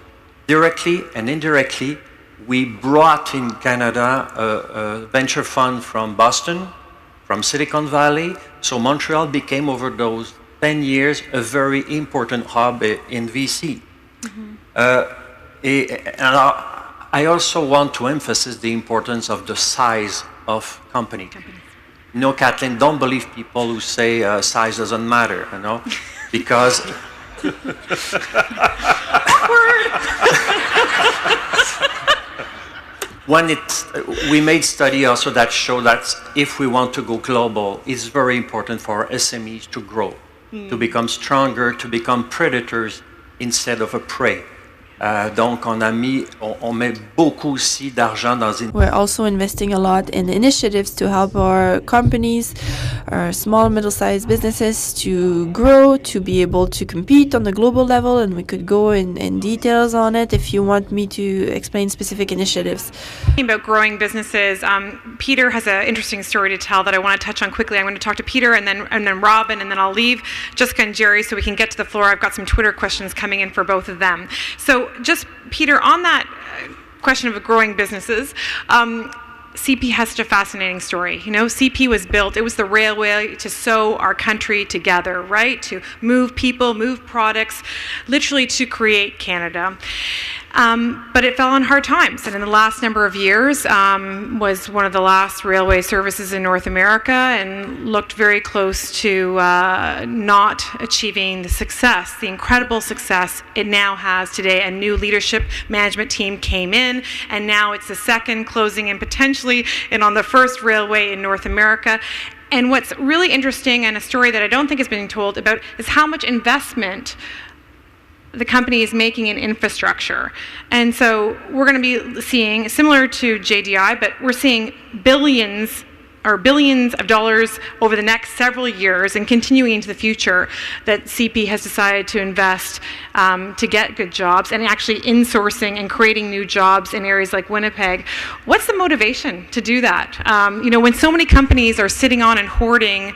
Directly and indirectly, we brought in Canada a venture fund from Boston, from Silicon Valley. So Montreal became, over those 10 years, a very important hub in VC. I also want to emphasize the importance of the size of company. Kathleen, don't believe people who say size doesn't matter, because we made study also that show that if we want to go global, it's very important for SMEs to grow, to become stronger, to become predators instead of a prey. Donc on met beaucoup aussi d'argent dans une... We're also investing a lot in initiatives to help our companies, our small, middle-sized businesses to grow, to be able to compete on the global level, and we could go in details on it if you want me to explain specific initiatives. About growing businesses, Peter has an interesting story to tell that I want to touch on quickly. I'm going to talk to Peter and then Robyn, and then I'll leave Jessica and Jerry so we can get to the floor. I've got some Twitter questions coming in for both of them. So just, Peter, on that question of growing businesses, CP has such a fascinating story. CP was built, it was the railway to sew our country together, right? To move people, move products, literally to create Canada. But it fell on hard times, and in the last number of years was one of the last railway services in North America, and looked very close to not achieving the success, the incredible success it now has today. A new leadership management team came in, and now it's the second closing and potentially and on the first railway in North America. And what's really interesting, and a story that I don't think is being told about, is how much investment the company is making in infrastructure. And so we're going to be seeing, similar to JDI, but we're seeing billions of dollars over the next several years and continuing into the future that CP has decided to invest to get good jobs, and actually insourcing and creating new jobs in areas like Winnipeg. What's the motivation to do that? When so many companies are sitting on and hoarding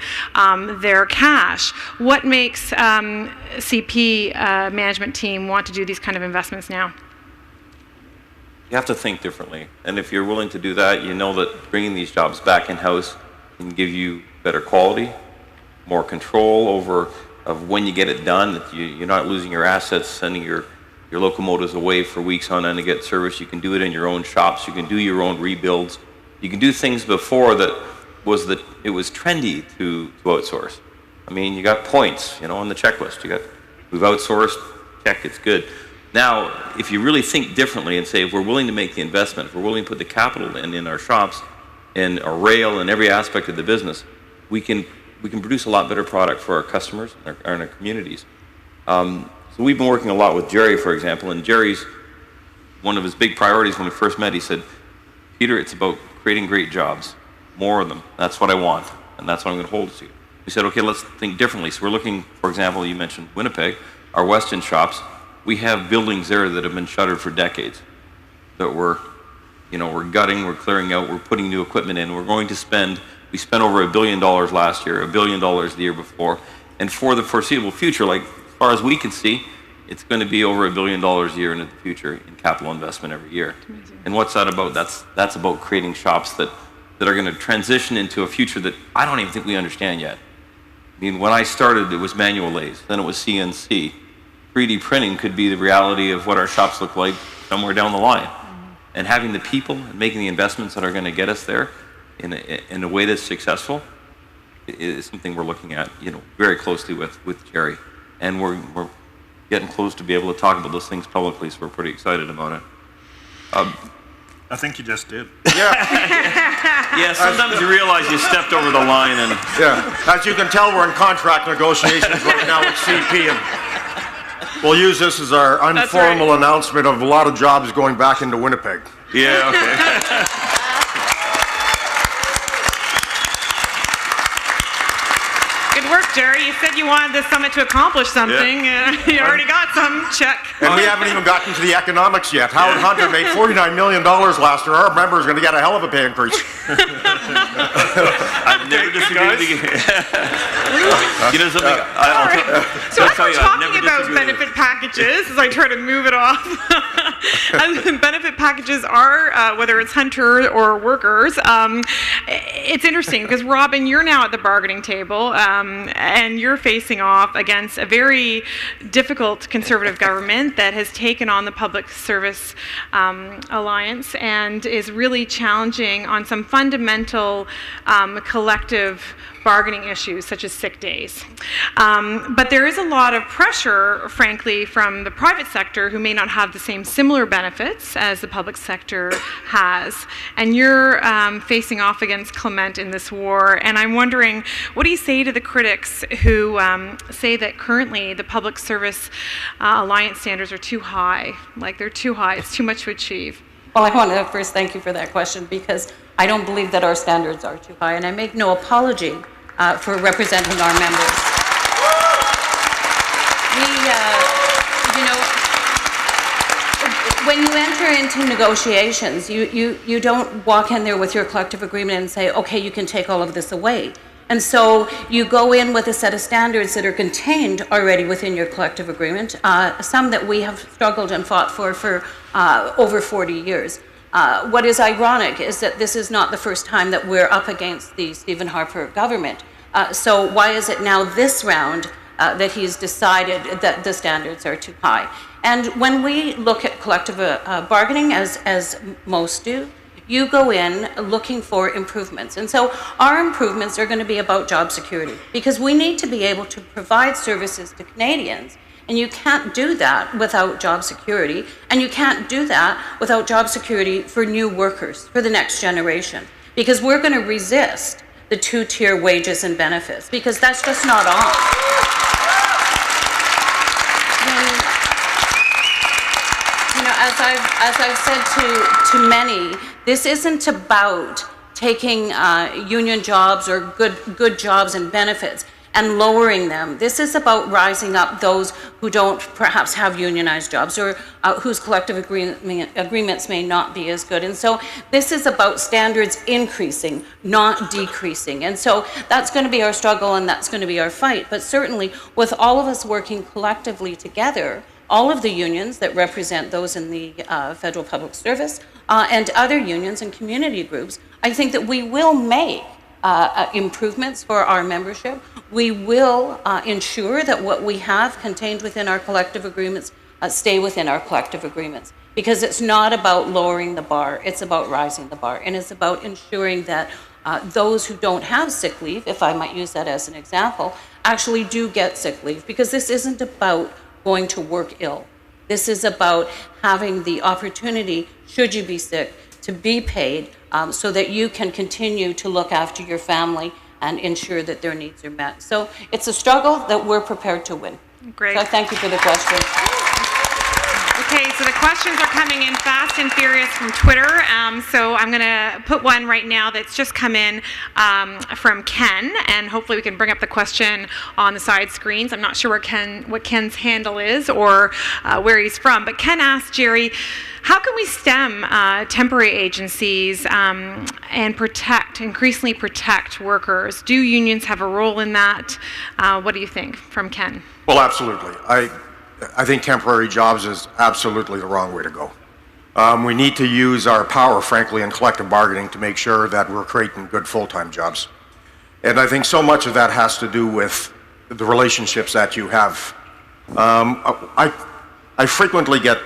their cash, what makes CP management team want to do these kind of investments now? you have to think differently. And if you're willing to do that, you know that bringing these jobs back in-house can give you better quality, more control over of when you get it done, that you're not losing your assets, sending your locomotives away for weeks on end to get service. You can do it in your own shops. You can do your own rebuilds. You can do things before that it was trendy to outsource. I mean, you got points, on the checklist. We've outsourced, check, it's good. Now, if you really think differently and say, if we're willing to make the investment, if we're willing to put the capital in our shops, in our rail, and every aspect of the business, we can produce a lot better product for our customers and our communities. So we've been working a lot with Jerry, for example, and Jerry's, one of his big priorities when we first met, he said, Peter, it's about creating great jobs, more of them. That's what I want, and that's what I'm going to hold to. We said, okay, let's think differently. So we're looking, for example, you mentioned Winnipeg, our Weston shops. We have buildings there that have been shuttered for decades, that we're gutting, we're clearing out, we're putting new equipment in. We spent over $1 billion last year, $1 billion the year before, and for the foreseeable future, like as far as we can see, it's going to be over $1 billion a year into the future in capital investment every year. And what's that about? That's about creating shops that are going to transition into a future that I don't even think we understand yet. I mean, when I started, it was manual lathes, then it was CNC. 3D printing could be the reality of what our shops look like somewhere down the line. And having the people and making the investments that are going to get us there in a way that's successful is something we're looking at, very closely with Jerry. And we're getting close to be able to talk about those things publicly, so we're pretty excited about it. I think you just did. Yeah, sometimes you realize you stepped over the line and... Yeah, as you can tell, we're in contract negotiations right now with CP, and we'll use this as our informal announcement of a lot of jobs going back into Winnipeg. Yeah, okay. Good work, Jerry. You said you wanted the summit to accomplish something. You already got some. Check. And we haven't even gotten to the economics yet. Howard Hunter made $49 million last year. Our members are going to get a hell of a pay increase. I've never disagreed with you. Something? So as we're talking about benefit packages, as I try to move it off, benefit packages are, whether it's Hunter or workers, it's interesting because Robyn, you're now at the bargaining table and you're facing off against a very difficult Conservative government that has taken on the Public Service Alliance and is really challenging on some fundamental collective bargaining issues such as sick days. But there is a lot of pressure, frankly, from the private sector who may not have the same similar benefits as the public sector has. And you're facing off against Clement in this war. And I'm wondering, what do you say to the critics who say that currently the Public Service Alliance standards are too high? Like they're too high, it's too much to achieve. Well, I want to first thank you for that question because I don't believe that our standards are too high, and I make no apology for representing our members. When you enter into negotiations, you don't walk in there with your collective agreement and say, okay, you can take all of this away. And so you go in with a set of standards that are contained already within your collective agreement, some that we have struggled and fought for over 40 years. What is ironic is that this is not the first time that we're up against the Stephen Harper government. So why is it now this round that he's decided that the standards are too high? And when we look at collective bargaining, as most do, you go in looking for improvements. And so our improvements are going to be about job security because we need to be able to provide services to Canadians. And you can't do that without job security. And you can't do that without job security for new workers, for the next generation. Because we're going to resist the two-tier wages and benefits because that's just not on. As I've said to many, this isn't about taking union jobs or good jobs and benefits and lowering them. This is about rising up those who don't perhaps have unionized jobs or whose collective agreements may not be as good. And so this is about standards increasing, not decreasing. And so that's going to be our struggle and that's going to be our fight. But certainly with all of us working collectively together, all of the unions that represent those in the federal public service and other unions and community groups, I think that we will make improvements for our membership. We will ensure that what we have contained within our collective agreements stay within our collective agreements. Because it's not about lowering the bar, it's about rising the bar. And it's about ensuring that those who don't have sick leave, if I might use that as an example, actually do get sick leave. Because this isn't about going to work ill. This is about having the opportunity, should you be sick, to be paid so that you can continue to look after your family and ensure that their needs are met. So it's a struggle that we're prepared to win. Great. So thank you for the question. Okay, so the questions are coming in fast and furious from Twitter. So I'm going to put one right now that's just come in from Ken, and hopefully we can bring up the question on the side screens. I'm not sure what Ken's handle is or where he's from, but Ken asked Jerry, how can we stem temporary agencies and increasingly protect workers? Do unions have a role in that? What do you think, from Ken? Well, absolutely. I think temporary jobs is absolutely the wrong way to go. We need to use our power, frankly, in collective bargaining to make sure that we're creating good full-time jobs. And I think so much of that has to do with the relationships that you have. I frequently get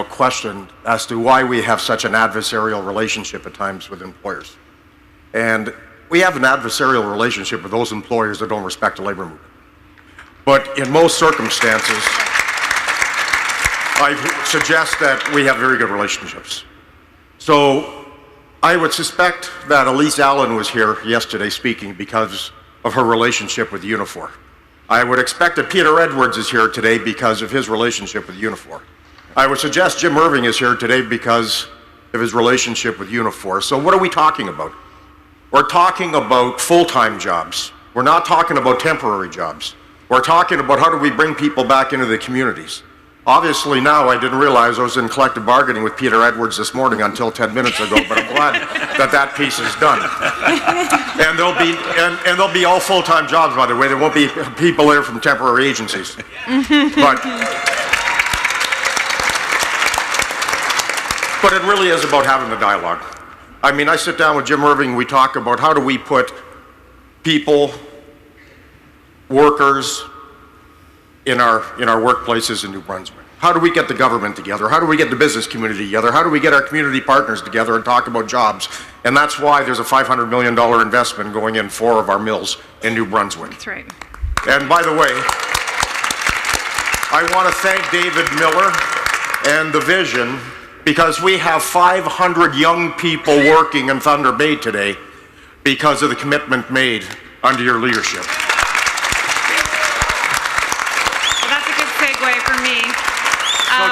questioned as to why we have such an adversarial relationship at times with employers. And we have an adversarial relationship with those employers that don't respect the labor movement. But in most circumstances, I suggest that we have very good relationships. So I would suspect that Elise Allen was here yesterday speaking because of her relationship with Unifor. I would expect that Peter Edwards is here today because of his relationship with Unifor. I would suggest Jim Irving is here today because of his relationship with Unifor. So what are we talking about? We're talking about full-time jobs. We're not talking about temporary jobs. We're talking about how do we bring people back into the communities. Obviously now I didn't realize I was in collective bargaining with Peter Edwards this morning until 10 minutes ago, but I'm glad that piece is done. And there'll be all full-time jobs, by the way. There won't be people there from temporary agencies. But it really is about having the dialogue. I mean, I sit down with Jim Irving, we talk about how do we put people, workers, in our workplaces in New Brunswick. How do we get the government together? How do we get the business community together? How do we get our community partners together and talk about jobs? And that's why there's a $500 million investment going in 4 of our mills in New Brunswick. That's right. And by the way, I want to thank David Miller and the Vision because we have 500 young people working in Thunder Bay today because of the commitment made under your leadership.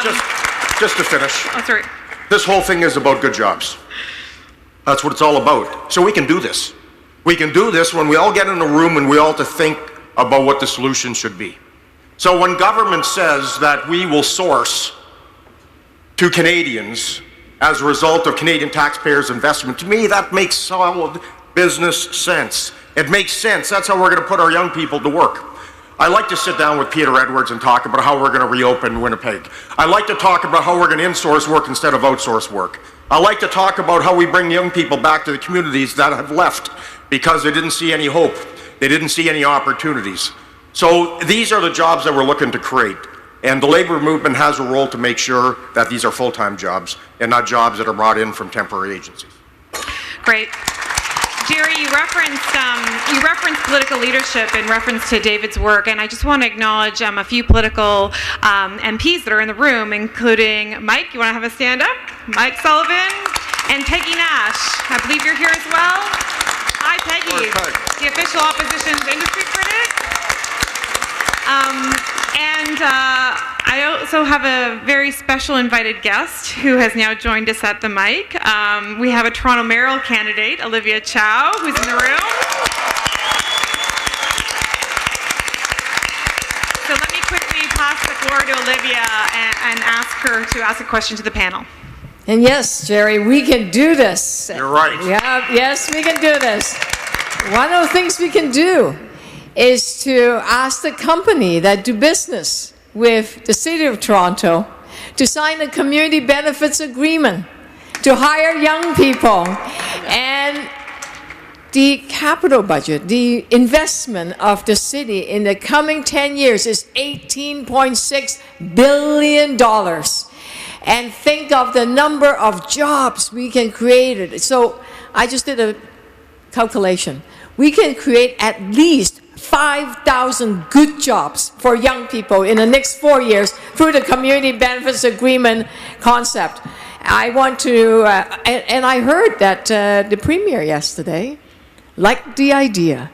So just to finish, this whole thing is about good jobs. That's what it's all about. So we can do this. We can do this when we all get in a room and we all have to think about what the solution should be. So when government says that we will source to Canadians as a result of Canadian taxpayers' investment, to me that makes solid business sense. It makes sense. That's how we're going to put our young people to work. I like to sit down with Peter Edwards and talk about how we're going to reopen Winnipeg. I like to talk about how we're going to insource work instead of outsource work. I like to talk about how we bring young people back to the communities that have left because they didn't see any hope. They didn't see any opportunities. So these are the jobs that we're looking to create. And the labor movement has a role to make sure that these are full-time jobs and not jobs that are brought in from temporary agencies. Great. Jerry, you referenced political leadership in reference to David's work, and I just want to acknowledge a few political MPs that are in the room, including Mike. You want to have a stand up? Mike Sullivan and Peggy Nash. I believe you're here as well. Hi, Peggy, the official opposition's industry critic. And I also have a very special invited guest who has now joined us at the mic. We have a Toronto mayoral candidate, Olivia Chow, who's in the room. So let me quickly pass the floor to Olivia and ask her to ask a question to the panel. And yes, Jerry, we can do this. You're right. Yeah, yes, we can do this. One of the things we can do is to ask the company that do business with the City of Toronto to sign a community benefits agreement to hire young people. And the capital budget, the investment of the city in the coming 10 years is $18.6 billion. And think of the number of jobs we can create. So I just did a calculation. We can create at least 5,000 good jobs for young people in the next 4 years through the community benefits agreement concept. I want to, and I heard that the Premier yesterday liked the idea.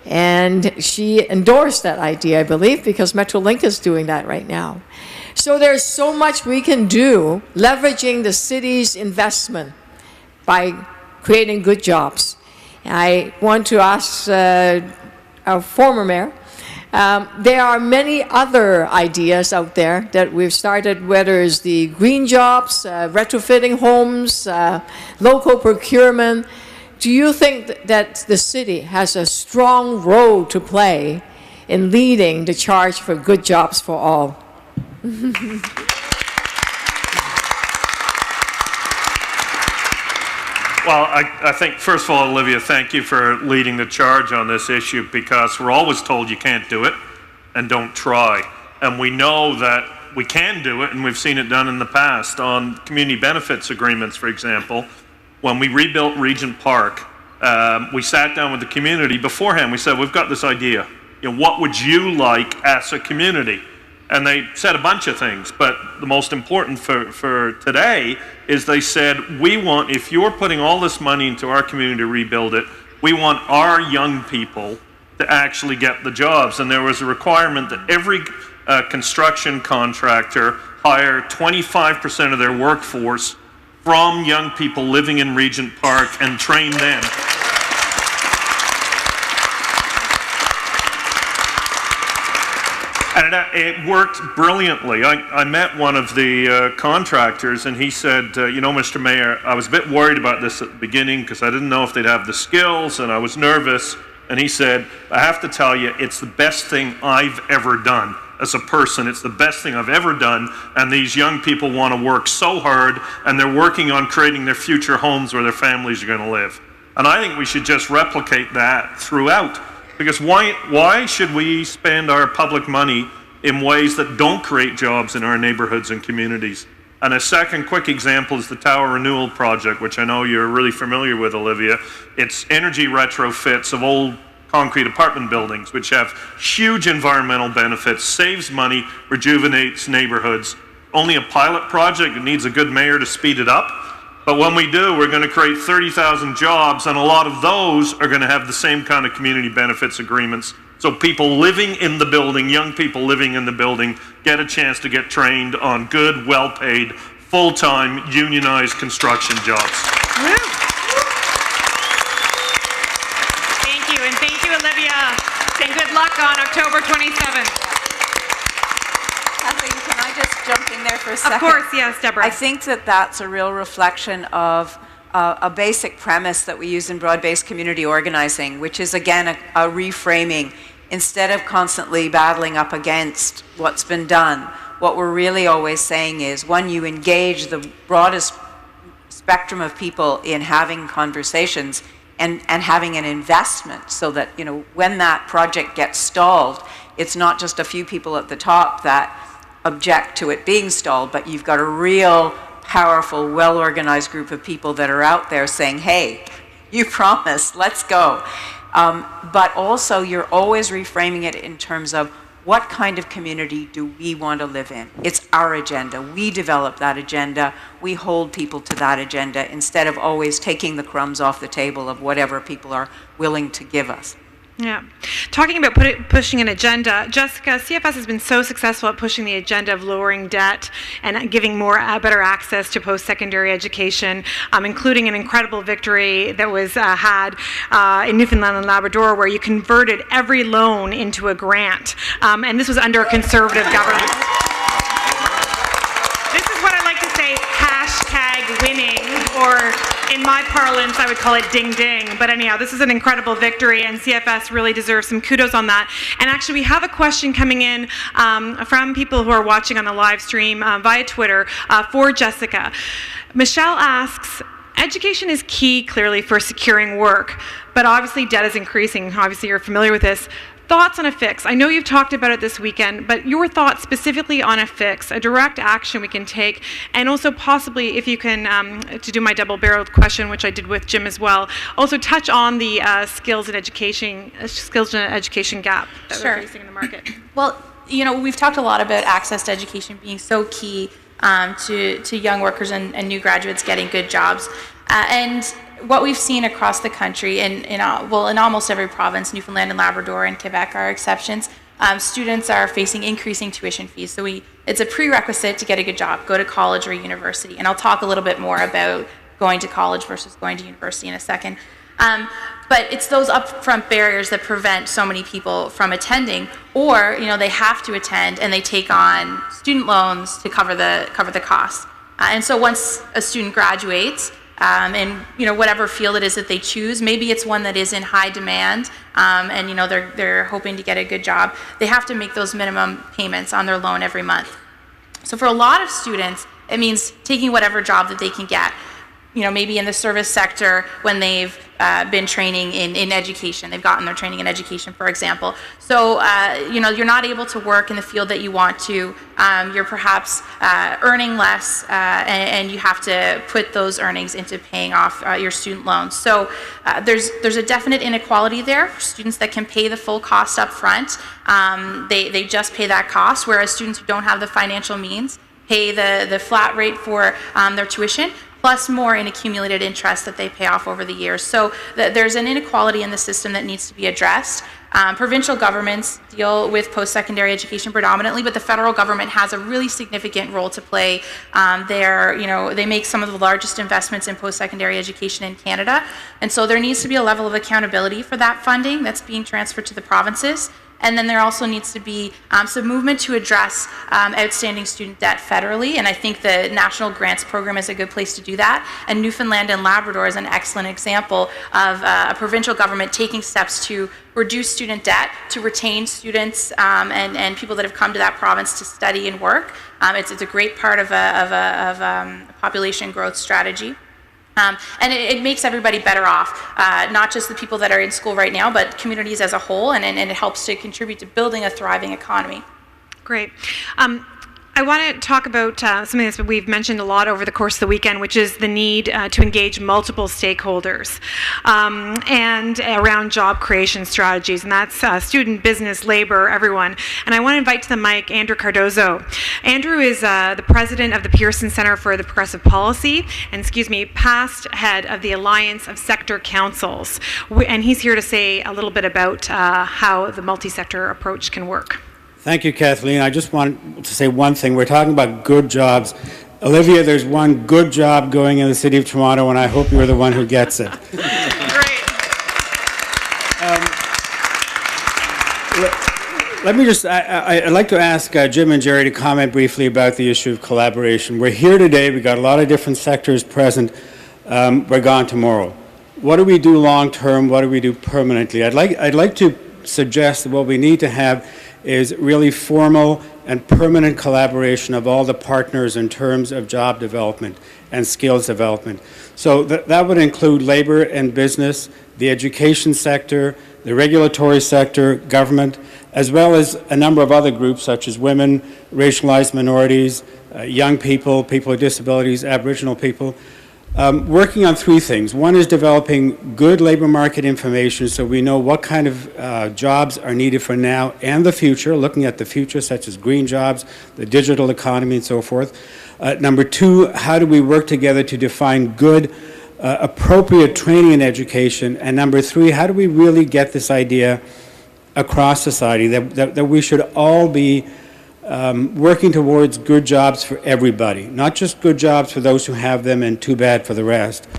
And she endorsed that idea, I believe, because Metrolink is doing that right now. So there's so much we can do leveraging the city's investment by creating good jobs. I want to ask our former mayor, there are many other ideas out there that we've started, whether it's the green jobs, retrofitting homes, local procurement. Do you think that the city has a strong role to play in leading the charge for good jobs for all? Well, I think, first of all, Olivia, thank you for leading the charge on this issue, because we're always told you can't do it and don't try. And we know that we can do it, and we've seen it done in the past on community benefits agreements, for example. When we rebuilt Regent Park, we sat down with the community beforehand. We said, we've got this idea. What would you like as a community? And they said a bunch of things, but the most important for today is they said, we want, if you're putting all this money into our community to rebuild it, we want our young people to actually get the jobs. And there was a requirement that every construction contractor hire 25% of their workforce from young people living in Regent Park and train them. And it worked brilliantly. I met one of the contractors, and he said, Mr. Mayor, I was a bit worried about this at the beginning because I didn't know if they'd have the skills, and I was nervous. And he said, I have to tell you, it's the best thing I've ever done. As a person, it's the best thing I've ever done, and these young people want to work so hard, and they're working on creating their future homes where their families are going to live. And I think we should just replicate that throughout. Because why should we spend our public money in ways that don't create jobs in our neighborhoods and communities? And a second quick example is the Tower Renewal Project, which I know you're really familiar with, Olivia. It's energy retrofits of old concrete apartment buildings, which have huge environmental benefits, saves money, rejuvenates neighborhoods. Only a pilot project. It needs a good mayor to speed it up. But when we do, we're going to create 30,000 jobs, and a lot of those are going to have the same kind of community benefits agreements. So people living in the building, young people living in the building, get a chance to get trained on good, well-paid, full-time, unionized construction jobs. Woo. Thank you, and thank you, Olivia. And good luck on October 27th. Kathleen, can I just jump in there for a second? Of course, yes, Deborah. I think that that's a real reflection of a basic premise that we use in broad-based community organizing, which is, again, a reframing. Instead of constantly battling up against what's been done, what we're really always saying is, one, you engage the broadest spectrum of people in having conversations and having an investment so that, when that project gets stalled, it's not just a few people at the top that object to it being stalled, but you've got a real powerful, well-organized group of people that are out there saying, hey, you promised, let's go. But also you're always reframing it in terms of what kind of community do we want to live in? It's our agenda. We develop that agenda. We hold people to that agenda instead of always taking the crumbs off the table of whatever people are willing to give us. Yeah. Talking about pushing an agenda, Jessica, CFS has been so successful at pushing the agenda of lowering debt and giving more better access to post-secondary education, including an incredible victory that was had in Newfoundland and Labrador, where you converted every loan into a grant, and this was under a Conservative government. This is what I like to say, #winning, or in my parlance, I would call it ding ding. But anyhow, this is an incredible victory, and CFS really deserves some kudos on that. And actually, we have a question coming in from people who are watching on the live stream via Twitter for Jessica. Michelle asks, education is key, clearly, for securing work, but obviously debt is increasing. Obviously, you're familiar with this. Thoughts on a fix? I know you've talked about it this weekend, but your thoughts specifically on a fix, a direct action we can take, and also possibly, if you can, to do my double-barreled question, which I did with Jim as well, also touch on the skills and education gap that we're facing in the market. Well, you know, we've talked a lot about access to education being so key to young workers and new graduates getting good jobs, and what we've seen across the country, in almost every province, Newfoundland and Labrador and Quebec are exceptions, students are facing increasing tuition fees. So it's a prerequisite to get a good job, go to college or university. And I'll talk a little bit more about going to college versus going to university in a second. But it's those upfront barriers that prevent so many people from attending, or they have to attend and they take on student loans to cover the costs. And so once a student graduates, and whatever field it is that they choose, maybe it's one that is in high demand, and they're hoping to get a good job, they have to make those minimum payments on their loan every month. So for a lot of students, it means taking whatever job that they can get. Maybe in the service sector when they've been training in education. They've gotten their training in education, for example. So, you're not able to work in the field that you want to. You're perhaps earning less, and you have to put those earnings into paying off your student loans. So there's a definite inequality there for students that can pay the full cost up front. They just pay that cost, whereas students who don't have the financial means pay the flat rate for their tuition, plus more in accumulated interest that they pay off over the years. So there's an inequality in the system that needs to be addressed. Provincial governments deal with post-secondary education predominantly, but the federal government has a really significant role to play. They make some of the largest investments in post-secondary education in Canada, and so there needs to be a level of accountability for that funding that's being transferred to the provinces. And then there also needs to be some movement to address outstanding student debt federally, and I think the National Grants Program is a good place to do that. And Newfoundland and Labrador is an excellent example of a provincial government taking steps to reduce student debt, to retain students and people that have come to that province to study and work. It's a great part of a population growth strategy. And it makes everybody better off, not just the people that are in school right now, but communities as a whole, and it helps to contribute to building a thriving economy. Great. I want to talk about something that we've mentioned a lot over the course of the weekend, which is the need to engage multiple stakeholders and around job creation strategies, and that's student, business, labor, everyone. And I want to invite to the mic Andrew Cardozo. Andrew is the president of the Pearson Centre for the Progressive Policy, and past head of the Alliance of Sector Councils. And he's here to say a little bit about how the multi-sector approach can work. Thank you, Kathleen. I just want to say one thing. We're talking about good jobs. Olivia, there's one good job going in the City of Toronto, and I hope you're the one who gets it. Great. Let me just, I'd like to ask Jim and Jerry to comment briefly about the issue of collaboration. We're here today. We've got a lot of different sectors present. We're gone tomorrow. What do we do long term? What do we do permanently? I'd like to suggest that what we need to have is really formal and permanent collaboration of all the partners in terms of job development and skills development. So that would include labor and business, the education sector, the regulatory sector, government, as well as a number of other groups such as women, racialized minorities, young people, people with disabilities, Aboriginal people. Working on three things. One is developing good labor market information so we know what kind of jobs are needed for now and the future, looking at the future such as green jobs, the digital economy and so forth. Number two, how do we work together to define good, appropriate training and education? And number three, how do we really get this idea across society that we should all be working towards good jobs for everybody, not just good jobs for those who have them and too bad for the rest,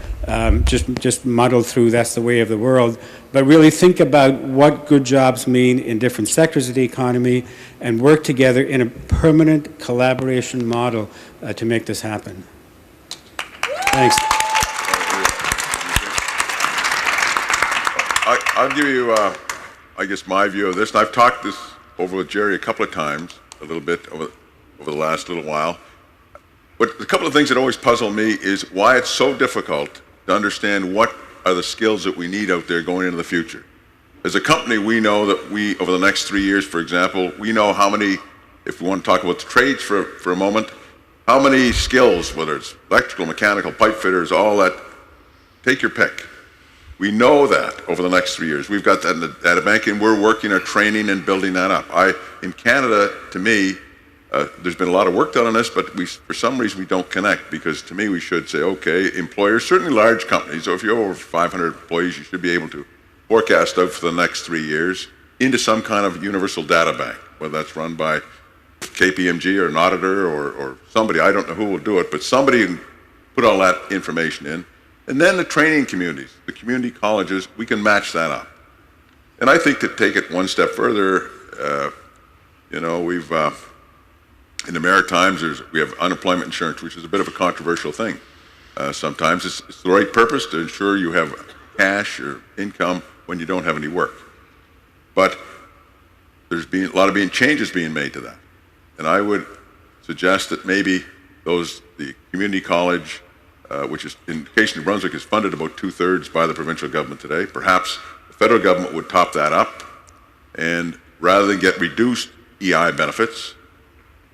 just muddle through, that's the way of the world, but really think about what good jobs mean in different sectors of the economy and work together in a permanent collaboration model to make this happen. Thanks. I'll give you, I guess, my view of this. And I've talked this over with Jerry a couple of times, a little bit over the last little while. But a couple of things that always puzzle me is why it's so difficult to understand what are the skills that we need out there going into the future. As a company, we know that we, over the next 3 years, for example, we know how many, if we want to talk about the trades for a moment, how many skills, whether it's electrical, mechanical, pipe fitters, all that, take your pick. We know that over the next 3 years. We've got that in the data bank, and we're working on training and building that up. In Canada, to me, there's been a lot of work done on this, but for some reason we don't connect, because to me we should say, okay, employers, certainly large companies, so if you have over 500 employees, you should be able to forecast out for the next 3 years into some kind of universal data bank, whether that's run by KPMG or an auditor or somebody. I don't know who will do it, but somebody can put all that information in. And then the training communities, the community colleges, we can match that up. And I think to take it one step further, we've, in the Maritimes, we have unemployment insurance, which is a bit of a controversial thing. Sometimes it's the right purpose to ensure you have cash or income when you don't have any work. But there's been a lot of changes being made to that. And I would suggest that maybe the community college, which is in the case of New Brunswick, is funded about 2/3 by the provincial government today. Perhaps the federal government would top that up, and rather than get reduced EI benefits,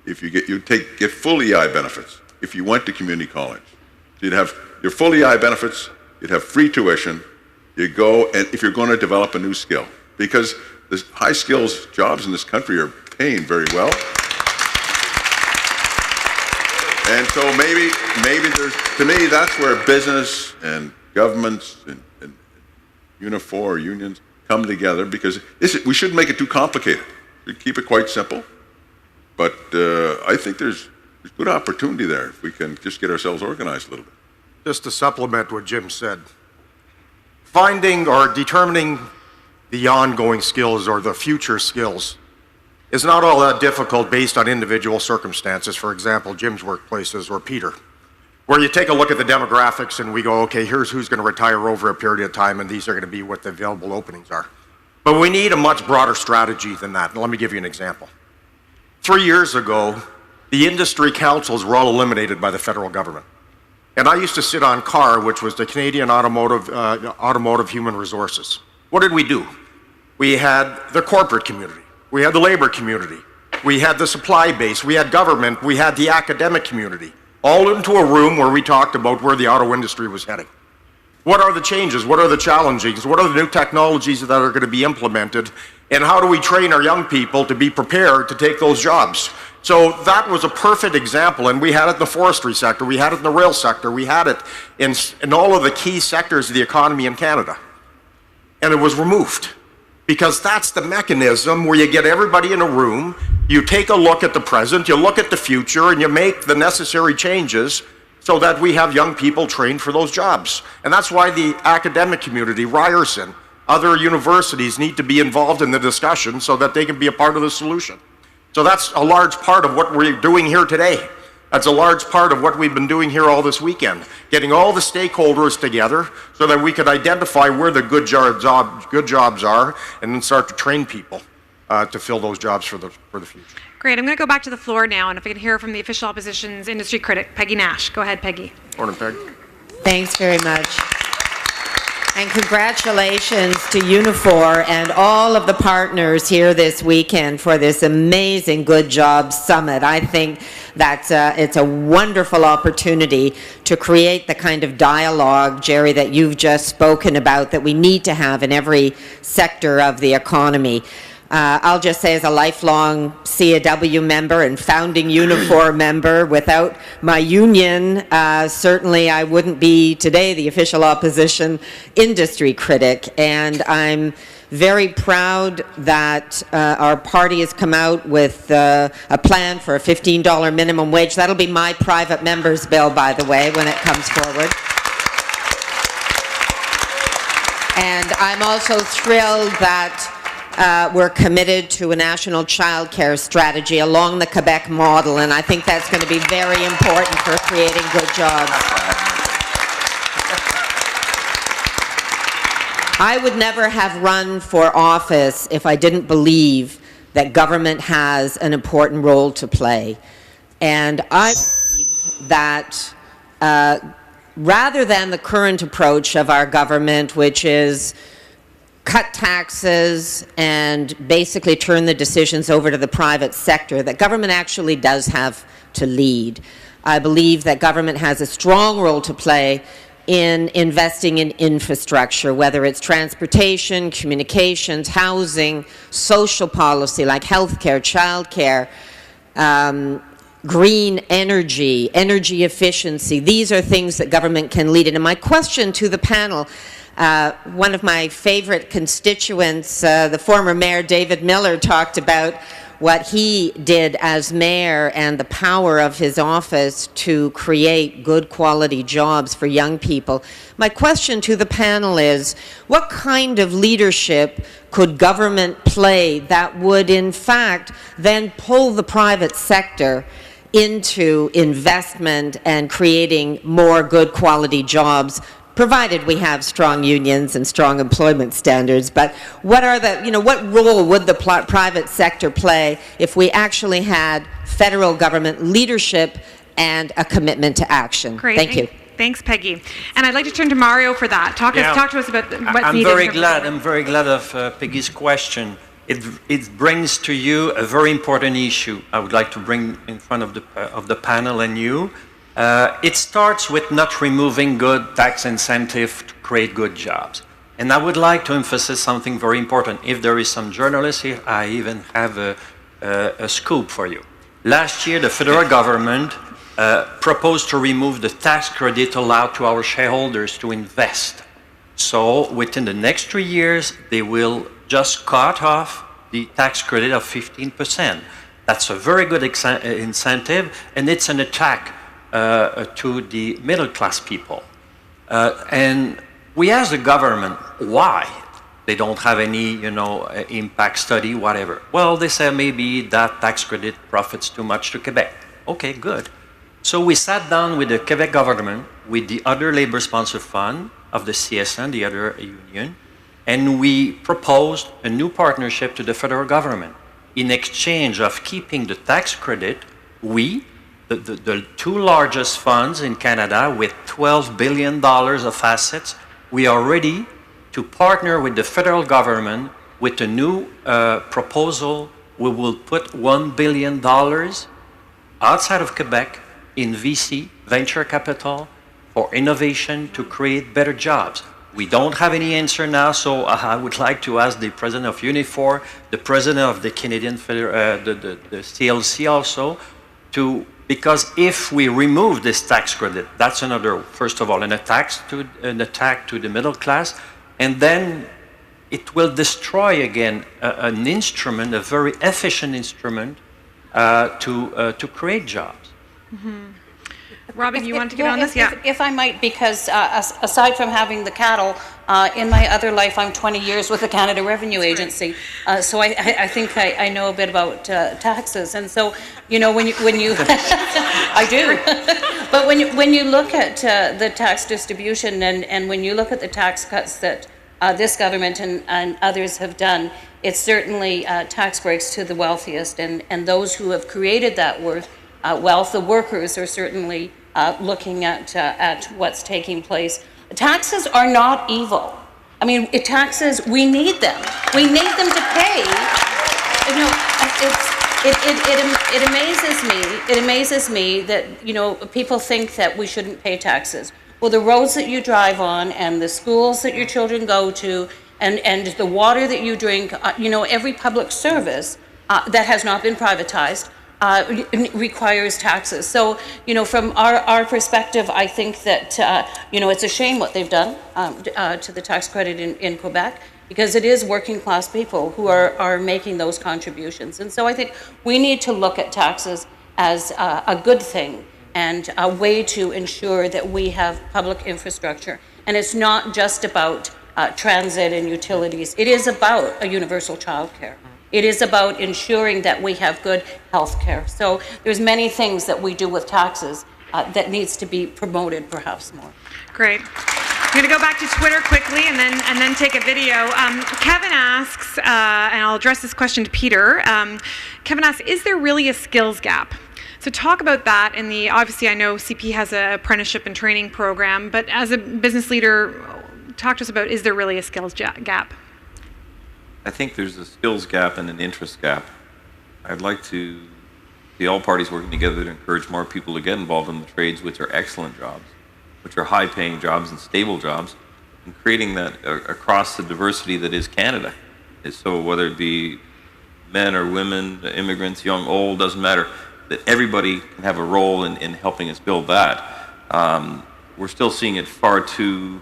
if you get full EI benefits if you went to community college. So you'd have your full EI benefits, you'd have free tuition, you go, and if you're going to develop a new skill, because the high skills jobs in this country are paying very well. And so maybe there's, to me, that's where business and governments and Unifor unions come together, because we shouldn't make it too complicated. We keep it quite simple. But I think there's good opportunity there if we can just get ourselves organized a little bit. Just to supplement what Jim said, finding or determining the ongoing skills or the future skills is not all that difficult based on individual circumstances. For example, Jim's workplaces or Peter, where you take a look at the demographics and we go, okay, here's who's going to retire over a period of time, and these are going to be what the available openings are. But we need a much broader strategy than that. And let me give you an example. 3 years ago, the industry councils were all eliminated by the federal government. And I used to sit on CAR, which was the Canadian Automotive Human Resources. What did we do? We had the corporate community. We had the labor community. We had the supply base. We had government. We had the academic community. All into a room where we talked about where the auto industry was heading. What are the changes? What are the challenges? What are the new technologies that are going to be implemented? And how do we train our young people to be prepared to take those jobs? So that was a perfect example, and we had it in the forestry sector, we had it in the rail sector, we had it in all of the key sectors of the economy in Canada. And it was removed, because that's the mechanism where you get everybody in a room, you take a look at the present, you look at the future, and you make the necessary changes so that we have young people trained for those jobs. And that's why the academic community, Ryerson, other universities need to be involved in the discussion so that they can be a part of the solution. So that's a large part of what we're doing here today. That's a large part of what we've been doing here all this weekend, getting all the stakeholders together so that we could identify where the good jobs are and then start to train people to fill those jobs for the future. Great. I'm going to go back to the floor now, and if I could hear from the official opposition's industry critic, Peggy Nash. Go ahead, Peggy. Morning, Peg. Thanks very much. And congratulations to Unifor and all of the partners here this weekend for this amazing Good Jobs Summit. I think that it's a wonderful opportunity to create the kind of dialogue, Jerry, that you've just spoken about that we need to have in every sector of the economy. I'll just say, as a lifelong CAW member and founding Unifor member, without my union, certainly I wouldn't be today the official opposition industry critic. And I'm very proud that our party has come out with a plan for a $15 minimum wage. That'll be my private member's bill, by the way, when it comes forward. And I'm also thrilled that we're committed to a national child care strategy along the Quebec model, and I think that's going to be very important for creating good jobs. I would never have run for office if I didn't believe that government has an important role to play. And I believe that rather than the current approach of our government, which is cut taxes and basically turn the decisions over to the private sector, that government actually does have to lead. I believe that government has a strong role to play in investing in infrastructure, whether it's transportation, communications, housing, social policy like healthcare, childcare, green energy, energy efficiency. These are things that government can lead in. And my question to the panel, one of my favorite constituents, the former mayor David Miller, talked about what he did as mayor and the power of his office to create good quality jobs for young people. My question to the panel is, what kind of leadership could government play that would in fact then pull the private sector into investment and creating more good quality jobs, provided we have strong unions and strong employment standards? But what are the, what role would the private sector play if we actually had federal government leadership and a commitment to action? Great. Thank you. Thanks, Peggy. And I'd like to turn to Mario for that. Talk to us about what's needed. I'm very glad of Peggy's question. It brings to you a very important issue I would like to bring in front of the panel and you. It starts with not removing good tax incentive to create good jobs. And I would like to emphasize something very important. If there is some journalists here, I even have a scoop for you. Last year, the federal government proposed to remove the tax credit allowed to our shareholders to invest. So within the next 3 years, they will just cut off the tax credit of 15%. That's a very good incentive, and it's an attack to the middle class people. And we ask the government why they don't have any, impact study, whatever. Well, they say maybe that tax credit profits too much to Quebec. Okay, good. So we sat down with the Quebec government, with the other labor-sponsored fund of the CSN, the other union, and we proposed a new partnership to the federal government. In exchange of keeping the tax credit, we, the two largest funds in Canada with $12 billion of assets, we are ready to partner with the federal government with a new proposal. We will put $1 billion outside of Quebec in VC, venture capital, for innovation to create better jobs. We don't have any answer now, so I would like to ask the president of Unifor, the president of the Canadian the CLC also, because if we remove this tax credit, that's another, first of all, an attack to the middle class, and then it will destroy again an instrument, a very efficient instrument to create jobs. Mm-hmm. Robyn, you want to get on this? Yeah. If I might, because aside from having the cattle, in my other life, I'm 20 years with the Canada Revenue Agency, so I think I know a bit about taxes. And so, when you I do. But when you look at the tax distribution and when you look at the tax cuts that this government and others have done, it's certainly tax breaks to the wealthiest, and those who have created that wealth, the workers, are certainly looking at what's taking place. Taxes are not evil. I mean, taxes, we need them. We need them to pay. It amazes me. It amazes me that people think that we shouldn't pay taxes. Well, the roads that you drive on, and the schools that your children go to, and the water that you drink, every public service that has not been privatized requires taxes. So, from our perspective, I think that, it's a shame what they've done to the tax credit in Quebec, because it is working class people who are making those contributions. And so I think we need to look at taxes as a good thing and a way to ensure that we have public infrastructure. And it's not just about transit and utilities. It is about a universal childcare. It is about ensuring that we have good health care. So there's many things that we do with taxes that needs to be promoted perhaps more. Great. I'm going to go back to Twitter quickly and then take a video. Kevin asks, and I'll address this question to Peter. Kevin asks, is there really a skills gap? So talk about that in the, obviously I know CP has an apprenticeship and training program, but as a business leader, talk to us about, is there really a skills gap? I think there's a skills gap and an interest gap. I'd like to see all parties working together to encourage more people to get involved in the trades, which are excellent jobs, which are high-paying jobs and stable jobs, and creating that across the diversity that is Canada. And so whether it be men or women, immigrants, young, old, doesn't matter, that everybody can have a role in helping us build that. We're still seeing it far too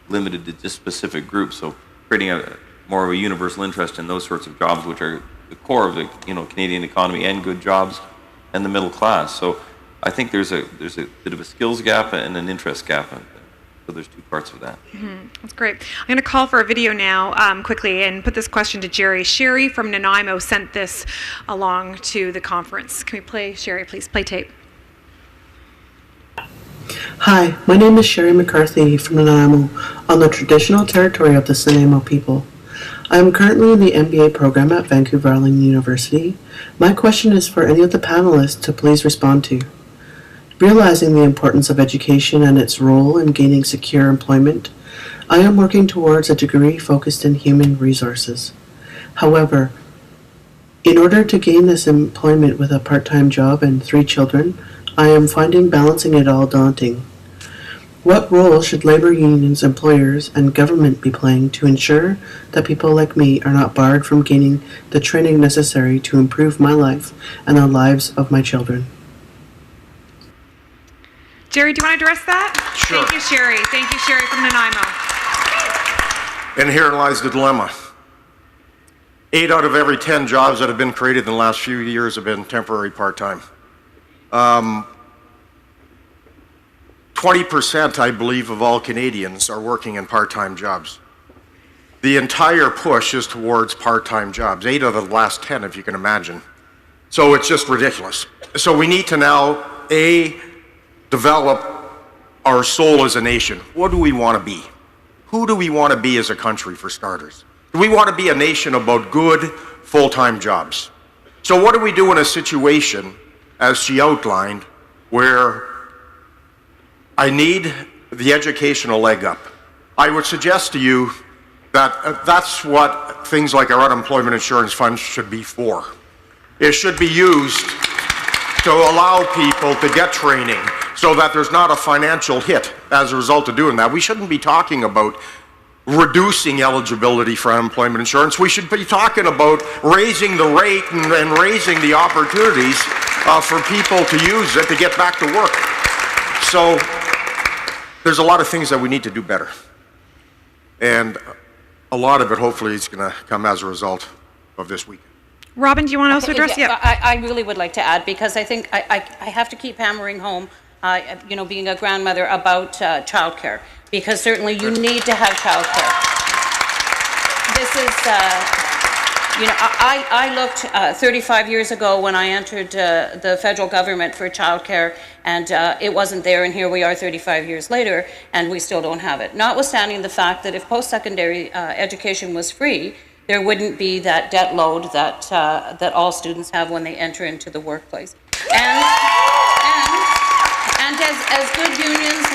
limited to just specific groups, so creating more of a universal interest in those sorts of jobs, which are the core of the Canadian economy and good jobs and the middle class. So I think there's a bit of a skills gap and an interest gap. So there's two parts of that. That's great. I'm going to call for a video now quickly and put this question to Jerry. Sherry from Nanaimo sent this along to the conference. Can we play, Sherry, please? Play tape. Hi, my name is Sherry McCarthy from Nanaimo, on the traditional territory of the Nanaimo people. I am currently in the MBA program at Vancouver Island University. My question is for any of the panelists to please respond to. Realizing the importance of education and its role in gaining secure employment, I am working towards a degree focused in human resources. However, in order to gain this employment with a part-time job and 3 children, I am finding balancing it all daunting. What role should labor unions, employers, and government be playing to ensure that people like me are not barred from gaining the training necessary to improve my life and the lives of my children? Jerry, do you want to address that? Sure. Thank you, Sherry. Thank you, Sherry from Nanaimo. And herein lies the dilemma. 8 out of every 10 jobs that have been created in the last few years have been temporary part-time. 20%, I believe, of all Canadians are working in part-time jobs. The entire push is towards part-time jobs, 8 out of the last 10, if you can imagine. So it's just ridiculous. So we need to now, develop our soul as a nation. What do we want to be? Who do we want to be as a country, for starters? Do we want to be a nation about good, full-time jobs? So what do we do in a situation, as she outlined, where I need the educational leg up? I would suggest to you that that's what things like our unemployment insurance funds should be for. It should be used to allow people to get training so that there's not a financial hit as a result of doing that. We shouldn't be talking about reducing eligibility for unemployment insurance. We should be talking about raising the rate and raising the opportunities for people to use it to get back to work. So there's a lot of things that we need to do better. And a lot of it hopefully is going to come as a result of this weekend. Robyn, do you want to also address? Yeah, I really would like to add, because I think I have to keep hammering home, being a grandmother, about childcare, because certainly you need to have childcare. This is, I looked 35 years ago when I entered the federal government for childcare, and it wasn't there, and here we are 35 years later, and we still don't have it. Notwithstanding the fact that if post-secondary education was free, there wouldn't be that debt load that all students have when they enter into the workplace. And as good unions,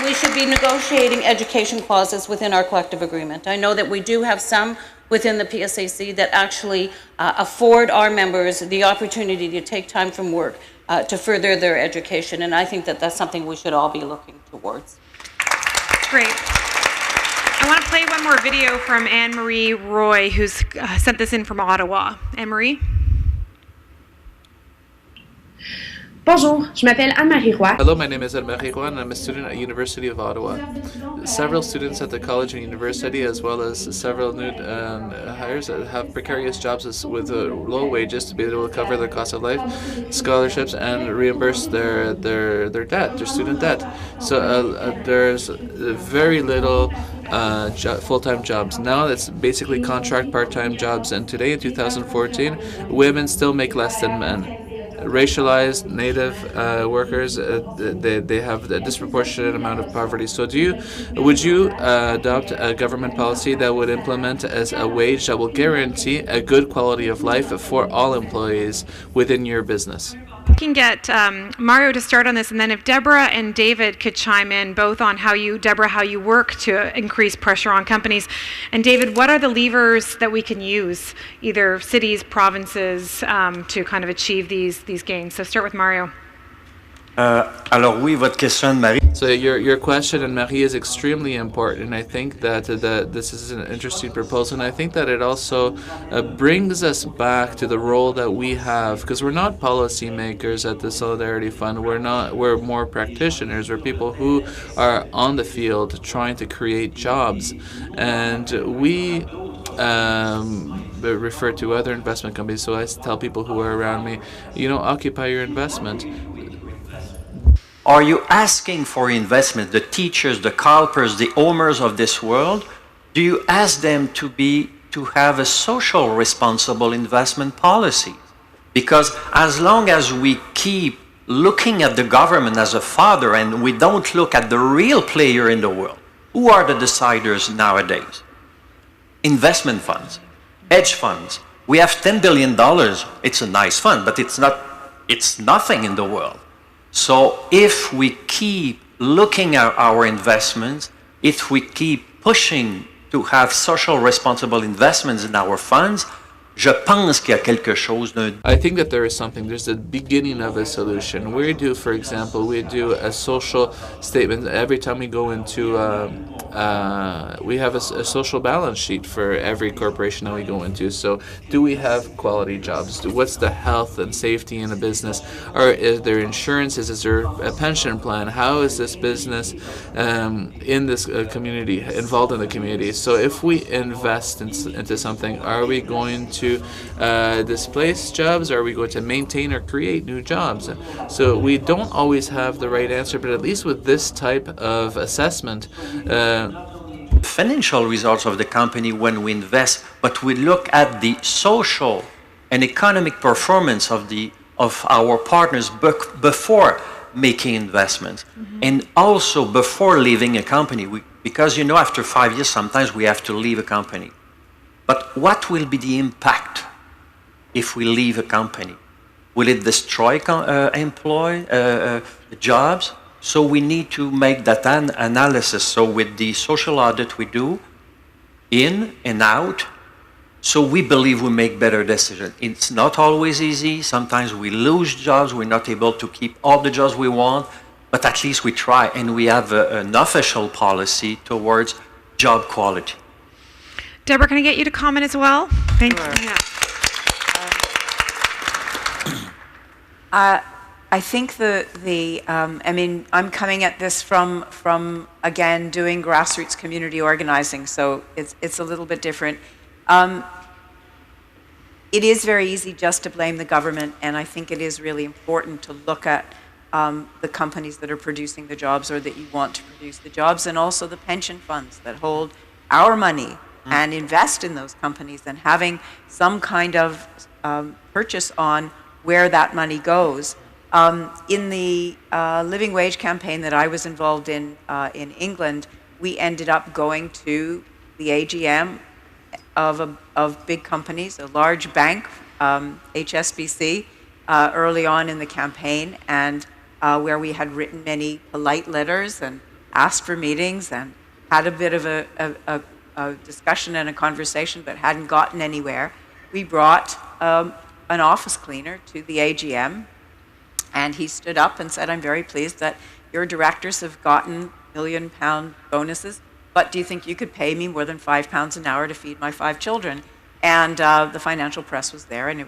we should be negotiating education clauses within our collective agreement. I know that we do have some within the PSAC that actually afford our members the opportunity to take time from work to further their education, and I think that that's something we should all be looking towards. Great. I want to play one more video from Anne-Marie Roy, who's sent this in from Ottawa. Anne-Marie? Bonjour, je m'appelle Anne-Marie Roy. Hello, my name is Anne-Marie Roy, and I'm a student at University of Ottawa. Several students at the college and university, as well as several new hires that have precarious jobs with low wages to be able to cover their cost of life, scholarships, and reimburse their debt, their student debt. So there's very little full-time jobs. Now it's basically contract part-time jobs, and today in 2014, women still make less than men. racialized Native workers, they have a disproportionate amount of poverty. So would you adopt a government policy that would implement as a wage that will guarantee a good quality of life for all employees within your business? We can get Mario to start on this, and then if Deborah and David could chime in both on Deborah, how you work to increase pressure on companies, and David, what are the levers that we can use, either cities, provinces, to kind of achieve these gains? So start with Mario. Alors oui, votre question, Marie. So your question, and Marie, is extremely important. I think that this is an interesting proposal, and I think that it also brings us back to the role that we have, because we're not policymakers at the Solidarity Fund. We're more practitioners. We're people who are on the field trying to create jobs, and we refer to other investment companies. So I tell people who are around me, occupy your investment. Are you asking for investment, the teachers, the CalPERS, the owners of this world? Do you ask them to have a social responsible investment policy? Because as long as we keep looking at the government as a father and we don't look at the real player in the world, who are the deciders nowadays? Investment funds, hedge funds. We have $10 billion. It's a nice fund, but it's nothing in the world. So if we keep looking at our investments, if we keep pushing to have social responsible investments in our funds, je pense qu'il y a quelque chose d'un... I think that there's the beginning of a solution. We do a social statement every time we go into, we have a social balance sheet for every corporation that we go into. So do we have quality jobs? What's the health and safety in a business? Or is there insurance? Is there a pension plan? How is this business in this community, involved in the community? So if we invest into something, are we going to displace jobs? Are we going to maintain or create new jobs? So we don't always have the right answer, but at least with this type of assessment, financial results of the company when we invest, but we look at the social and economic performance of our partners before making investments, and also before leaving a company. Because after 5 years, sometimes we have to leave a company. But what will be the impact if we leave a company? Will it destroy jobs? So we need to make that analysis. So with the social audit we do, in and out, so we believe we make better decisions. It's not always easy. Sometimes we lose jobs. We're not able to keep all the jobs we want, but at least we try, and we have an official policy towards job quality. Deborah, can I get you to comment as well? Thank you. Yeah. I think I'm coming at this from again doing grassroots community organizing, so it's a little bit different. It is very easy just to blame the government, and I think it is really important to look at the companies that are producing the jobs or that you want to produce the jobs, and also the pension funds that hold our money and invest in those companies, and having some kind of purchase on where that money goes. In the living wage campaign that I was involved in England, we ended up going to the AGM of big companies, a large bank, HSBC, early on in the campaign, and where we had written many polite letters and asked for meetings and had a bit of a discussion and a conversation but hadn't gotten anywhere. We brought an office cleaner to the AGM, and he stood up and said, "I'm very pleased that your directors have gotten £1 million bonuses, but do you think you could pay me more than £5 an hour to feed my 5 children?" And the financial press was there, and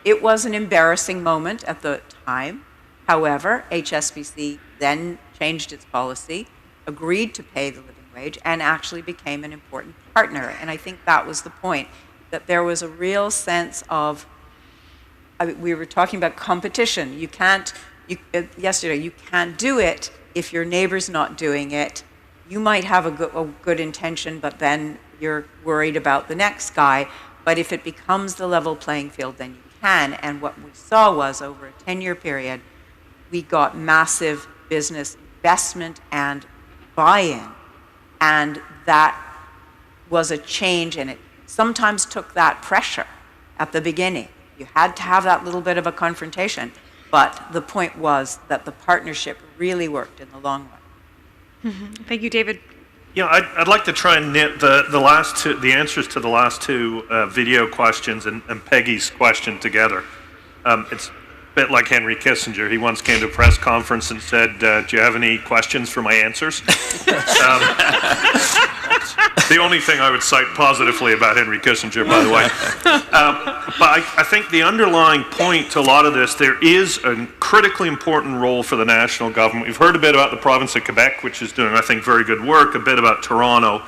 it was an embarrassing moment at the time. However, HSBC then changed its policy, agreed to pay the living wage, and actually became an important partner. And I think that was the point, that there was a real sense of, we were talking about competition. Yesterday, you can't do it if your neighbor's not doing it. You might have a good intention, but then you're worried about the next guy. But if it becomes the level playing field, then you can. And what we saw was over a 10-year period, we got massive business investment and buy-in. And that was a change, and it sometimes took that pressure at the beginning. You had to have that little bit of a confrontation, but the point was that the partnership really worked in the long run. Thank you, David. Yeah, I'd like to try and knit the answers to the last two video questions and Peggy's question together. It's a bit like Henry Kissinger. He once came to a press conference and said, do you have any questions for my answers? The only thing I would cite positively about Henry Kissinger, by the way. But I think the underlying point to a lot of this, there is a critically important role for the national government. We've heard a bit about the province of Quebec, which is doing, I think, very good work, a bit about Toronto,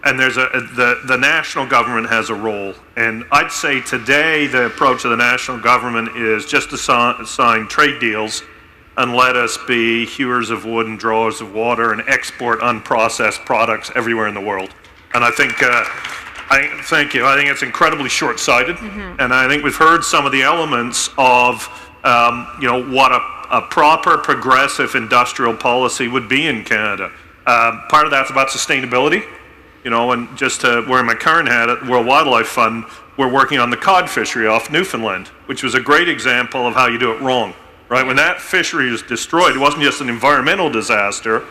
and there's the national government has a role. And I'd say today the approach of the national government is just to sign trade deals and let us be hewers of wood and drawers of water and export unprocessed products everywhere in the world. And I think, thank you. I think it's incredibly short-sighted, and I think we've heard some of the elements of, what a proper, progressive industrial policy would be in Canada. Part of that's about sustainability, and just wearing my current hat at the World Wildlife Fund, we're working on the cod fishery off Newfoundland, which was a great example of how you do it wrong, right? When that fishery was destroyed, it wasn't just an environmental disaster.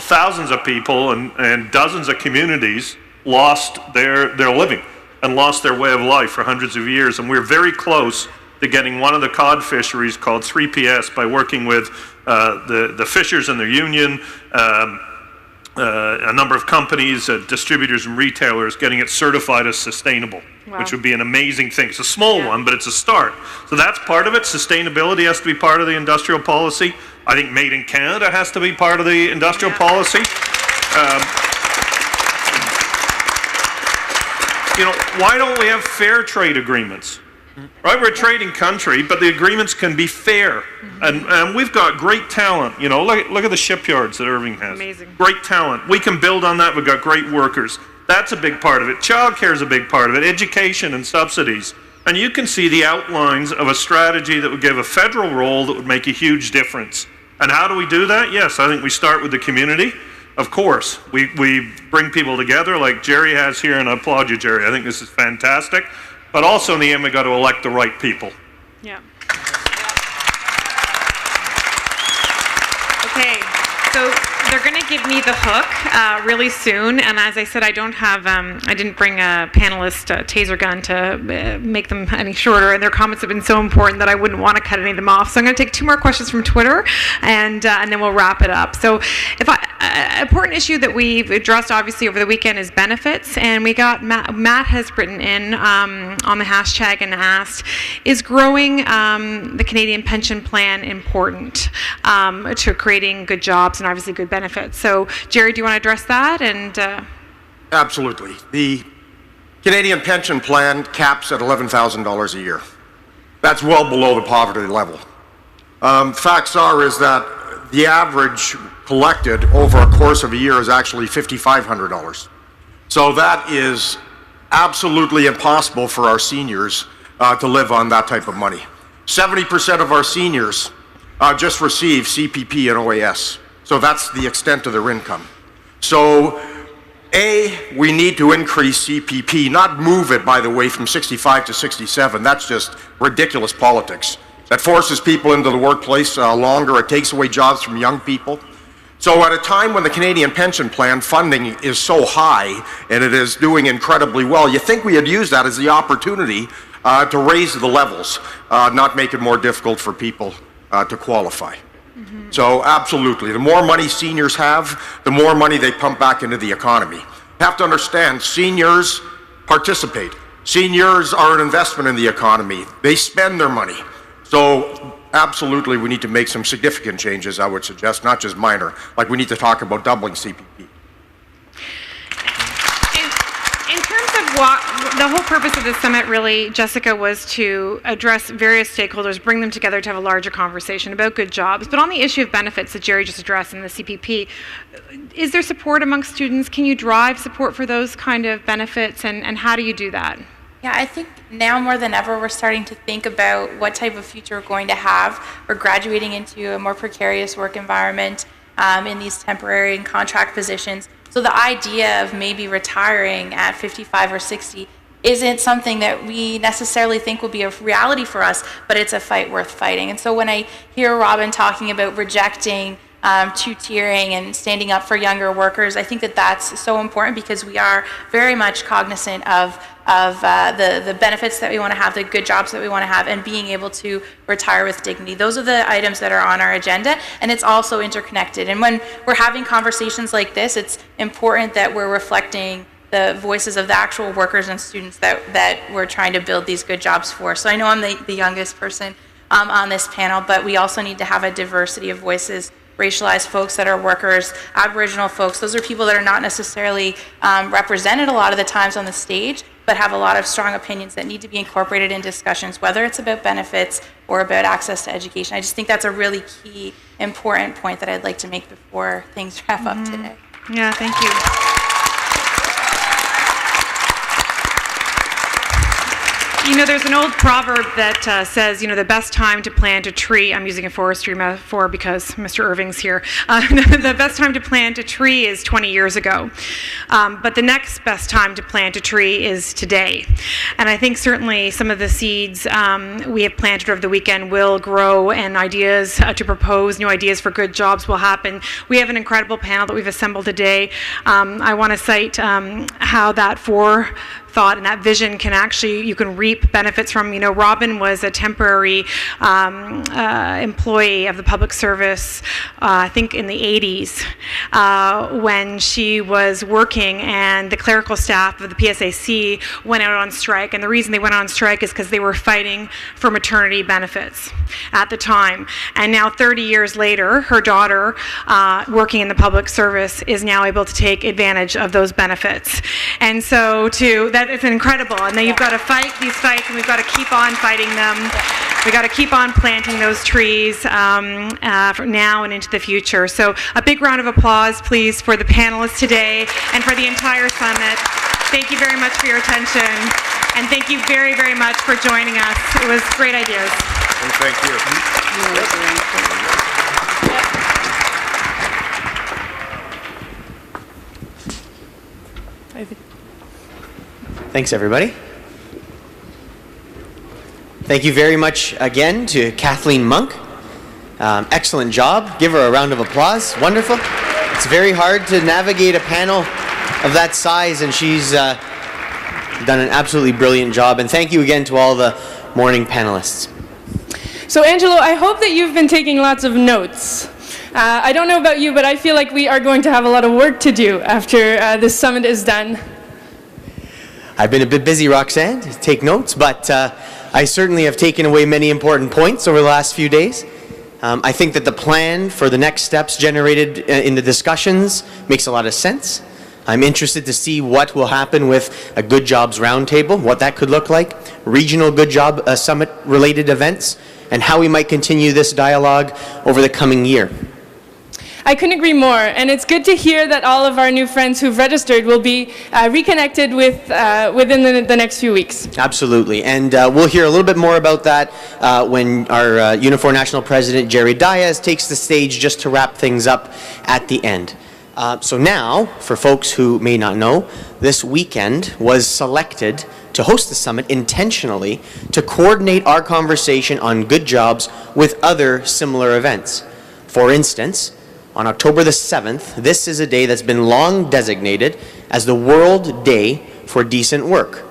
Thousands of people and dozens of communities lost their living and lost their way of life for hundreds of years. And we're very close to getting one of the cod fisheries called 3PS by working with the fishers and their union, a number of companies, distributors and retailers, getting it certified as sustainable, which would be an amazing thing. It's a small one, but it's a start. So that's part of it. Sustainability has to be part of the industrial policy. I think Made in Canada has to be part of the industrial policy. Why don't we have fair trade agreements? Right, we're a trading country, but the agreements can be fair. And we've got great talent. Look at the shipyards that Irving has. Amazing. Great talent. We can build on that. We've got great workers. That's a big part of it. Childcare is a big part of it. Education and subsidies. And you can see the outlines of a strategy that would give a federal role that would make a huge difference. And how do we do that? Yes, I think we start with the community. Of course, we bring people together like Jerry has here, and I applaud you, Jerry. I think this is fantastic. But also in the end, we got to elect the right people. Yeah. Okay, so they're going to give me the hook really soon, and as I said, I didn't bring a panelist taser gun to make them any shorter, and their comments have been so important that I wouldn't want to cut any of them off. So I'm going to take two more questions from Twitter, and then we'll wrap it up. So an important issue that we've addressed obviously over the weekend is benefits, and we got Matt has written in on the hashtag and asked, is growing the Canadian pension plan important to creating good jobs and obviously good benefits? So Jerry, do you want to address that? And Absolutely. The Canadian pension plan caps at $11,000 a year. That's well below the poverty level. Facts are is that the average collected over a course of a year is actually $5,500. So that is absolutely impossible for our seniors to live on that type of money. 70% of our seniors just receive CPP and OAS. So that's the extent of their income. So we need to increase CPP, not move it, by the way, from 65 to 67. That's just ridiculous politics. That forces people into the workplace longer. It takes away jobs from young people. So at a time when the Canadian pension plan funding is so high and it is doing incredibly well, you think we had used that as the opportunity to raise the levels, not make it more difficult for people to qualify. So absolutely, the more money seniors have, the more money they pump back into the economy. You have to understand, seniors participate. Seniors are an investment in the economy. They spend their money. So absolutely, we need to make some significant changes, I would suggest, not just minor. Like we need to talk about doubling CPP. In terms of what the whole purpose of this summit really, Jessica, was to address various stakeholders, bring them together to have a larger conversation about good jobs. But on the issue of benefits that Jerry just addressed in the CPP, is there support amongst students? Can you drive support for those kind of benefits, and how do you do that? Yeah, I think now more than ever we're starting to think about what type of future we're going to have. We're graduating into a more precarious work environment in these temporary and contract positions. So the idea of maybe retiring at 55 or 60 isn't something that we necessarily think will be a reality for us, but it's a fight worth fighting. And so when I hear Robyn talking about rejecting two-tiering and standing up for younger workers, I think that that's so important because we are very much cognizant of the benefits that we want to have, the good jobs that we want to have, and being able to retire with dignity. Those are the items that are on our agenda, and it's also interconnected. And when we're having conversations like this, it's important that we're reflecting the voices of the actual workers and students that we're trying to build these good jobs for. So I know I'm the youngest person on this panel, but we also need to have a diversity of voices, racialized folks that are workers, Aboriginal folks. Those are people that are not necessarily represented a lot of the times on the stage, but have a lot of strong opinions that need to be incorporated in discussions, whether it's about benefits or about access to education. I just think that's a really key, important point that I'd like to make before things wrap up today. Yeah, thank you. You know, there's an old proverb that says, you know, the best time to plant a tree, I'm using a forestry metaphor because Mr. Irving's here, the best time to plant a tree is 20 years ago. But the next best time to plant a tree is today. And I think certainly some of the seeds we have planted over the weekend will grow, and ideas to propose new ideas for good jobs will happen. We have an incredible panel that we've assembled today. I want to cite how that forethought and that vision can actually, you can reap benefits from. You know, Robyn was a temporary employee of the public service, I think in the 80s, when she was working, and the clerical staff of the PSAC went out on strike. And the reason they went on strike is because they were fighting for maternity benefits at the time. And now 30 years later, her daughter, working in the public service, is now able to take advantage of those benefits. And so that is incredible. And then you've got to fight these fights, and we've got to keep on fighting them. We've got to keep on planting those trees for now and into the future. So a big round of applause, please, for the panelists today and for the entire summit. Thank you very much for your attention. And thank you very, very much for joining us. It was great ideas. And thank you. Thanks, everybody. Thank you very much again to Kathleen Monk. Excellent job. Give her a round of applause. Wonderful. It's very hard to navigate a panel of that size, and she's done an absolutely brilliant job. And thank you again to all the morning panelists. So, Angelo, I hope that you've been taking lots of notes. I don't know about you, but I feel like we are going to have a lot of work to do after this summit is done. I've been a bit busy, Roxanne, to take notes, but I certainly have taken away many important points over the last few days. I think that the plan for the next steps generated in the discussions makes a lot of sense. I'm interested to see what will happen with a Good Jobs Roundtable, what that could look like, regional Good Job Summit-related events, and how we might continue this dialogue over the coming year. I couldn't agree more, and it's good to hear that all of our new friends who've registered will be reconnected with within the next few weeks. Absolutely, and we'll hear a little bit more about that when our Unifor National President, Jerry Diaz, takes the stage just to wrap things up at the end. So now, for folks who may not know, this weekend was selected to host the summit intentionally to coordinate our conversation on good jobs with other similar events. For instance, on October the 7th, this is a day that's been long designated as the World Day for Decent Work.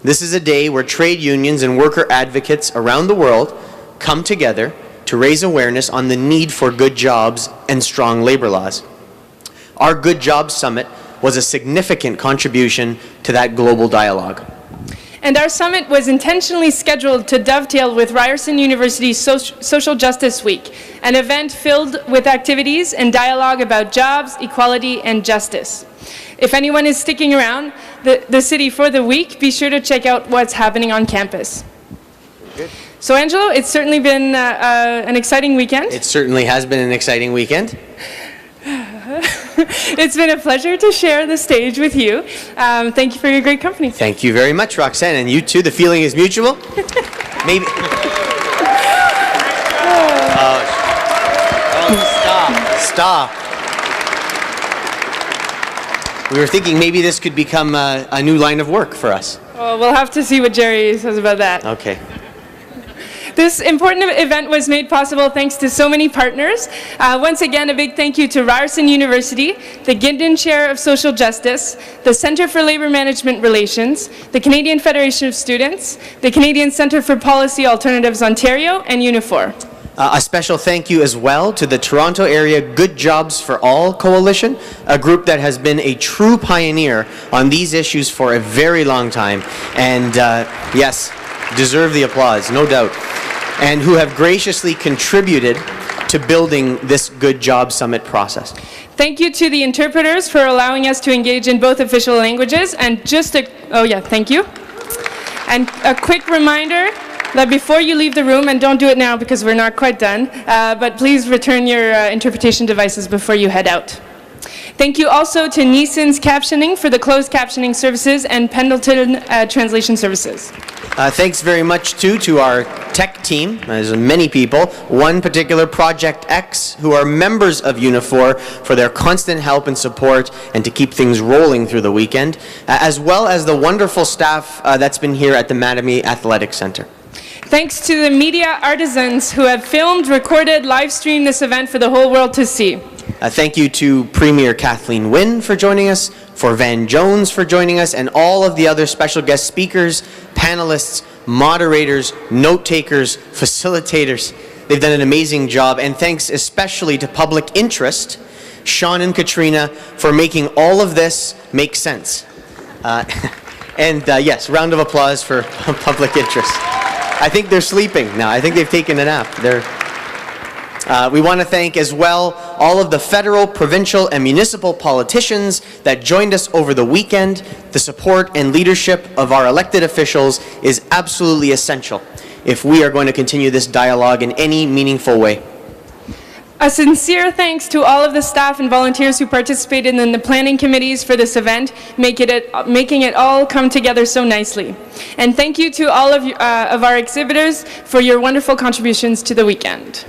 This is a day where trade unions and worker advocates around the world come together to raise awareness on the need for good jobs and strong labor laws. Our Good Jobs Summit was a significant contribution to that global dialogue. And our summit was intentionally scheduled to dovetail with Ryerson University's Social Justice Week, an event filled with activities and dialogue about jobs, equality, and justice. If anyone is sticking around the city for the week, be sure to check out what's happening on campus. Good. So, Angelo, it's certainly been an exciting weekend. It certainly has been an exciting weekend. It's been a pleasure to share the stage with you. Thank you for your great company. Thank you very much, Roxanne, and you too. The feeling is mutual. Maybe. Stop. We were thinking maybe this could become a new line of work for us. Well, we'll have to see what Jerry says about that. Okay. This important event was made possible thanks to so many partners. Once again, a big thank you to Ryerson University, the Gindin Chair of Social Justice, the Centre for Labour Management Relations, the Canadian Federation of Students, the Canadian Centre for Policy Alternatives Ontario, and Unifor. A special thank you as well to the Toronto Area Good Jobs for All Coalition, a group that has been a true pioneer on these issues for a very long time, and yes, deserve the applause, no doubt, and who have graciously contributed to building this Good Job Summit process. Thank you to the interpreters for allowing us to engage in both official languages, and thank you. And a quick reminder that before you leave the room, and don't do it now because we're not quite done, but please return your interpretation devices before you head out. Thank you also to Neeson's Captioning for the closed captioning services and Pendleton Translation Services. Thanks very much too to our tech team. There's many people, one particular Project X, who are members of Unifor, for their constant help and support and to keep things rolling through the weekend, as well as the wonderful staff that's been here at the Mattamy Athletic Centre. Thanks to the media artisans who have filmed, recorded, live streamed this event for the whole world to see. Thank you to Premier Kathleen Wynne for joining us, for Van Jones for joining us, and all of the other special guest speakers, panelists, moderators, note takers, facilitators. They've done an amazing job, and thanks especially to public interest, Sean and Katrina, for making all of this make sense. Yes, round of applause for public interest. I think they're sleeping now. I think they've taken a nap. We want to thank as well all of the federal, provincial, and municipal politicians that joined us over the weekend. The support and leadership of our elected officials is absolutely essential if we are going to continue this dialogue in any meaningful way. A sincere thanks to all of the staff and volunteers who participated in the planning committees for this event, making it all come together so nicely. And thank you to all of our exhibitors for your wonderful contributions to the weekend.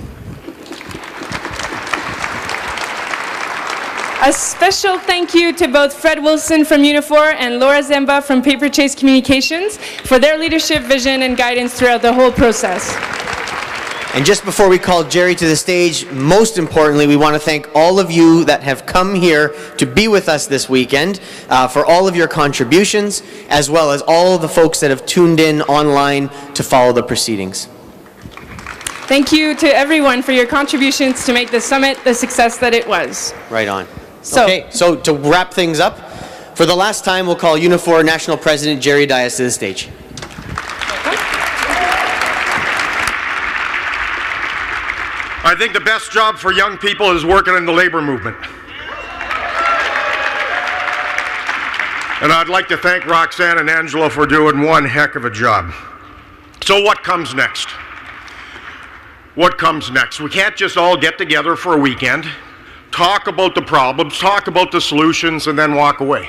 A special thank you to both Fred Wilson from Unifor and Laura Zemba from Paper Chase Communications for their leadership, vision, and guidance throughout the whole process. And just before we call Jerry to the stage, most importantly, we want to thank all of you that have come here to be with us this weekend for all of your contributions, as well as all the folks that have tuned in online to follow the proceedings. Thank you to everyone for your contributions to make the summit the success that it was. Right on. So to wrap things up, for the last time, we'll call Unifor National President Jerry Dias to the stage. I think the best job for young people is working in the labor movement. And I'd like to thank Roxanne and Angela for doing one heck of a job. So what comes next? What comes next? We can't just all get together for a weekend, talk about the problems, talk about the solutions, and then walk away.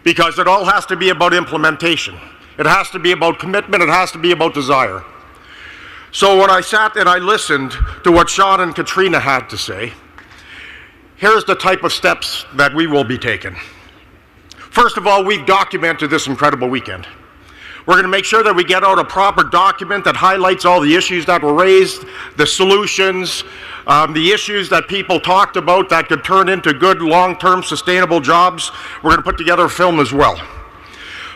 Because it all has to be about implementation. It has to be about commitment. It has to be about desire. So when I sat and I listened to what Sean and Katrina had to say, here's the type of steps that we will be taking. First of all, we've documented this incredible weekend. We're going to make sure that we get out a proper document that highlights all the issues that were raised, the solutions, the issues that people talked about that could turn into good long-term sustainable jobs. We're going to put together a film as well.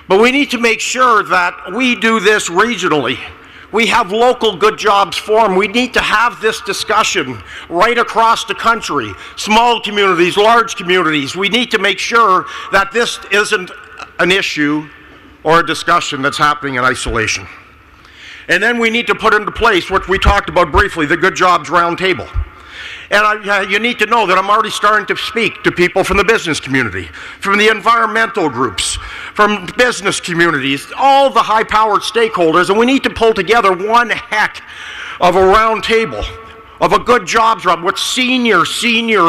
But we need to make sure that we do this regionally. We have local good jobs formed. We need to have this discussion right across the country. Small communities, large communities. We need to make sure that this isn't an issue or a discussion that's happening in isolation. And then we need to put into place what we talked about briefly, the Good Jobs Roundtable. And you need to know that I'm already starting to speak to people from the business community, from the environmental groups, from business communities, all the high-powered stakeholders, and we need to pull together one heck of a round table of a good jobs run with senior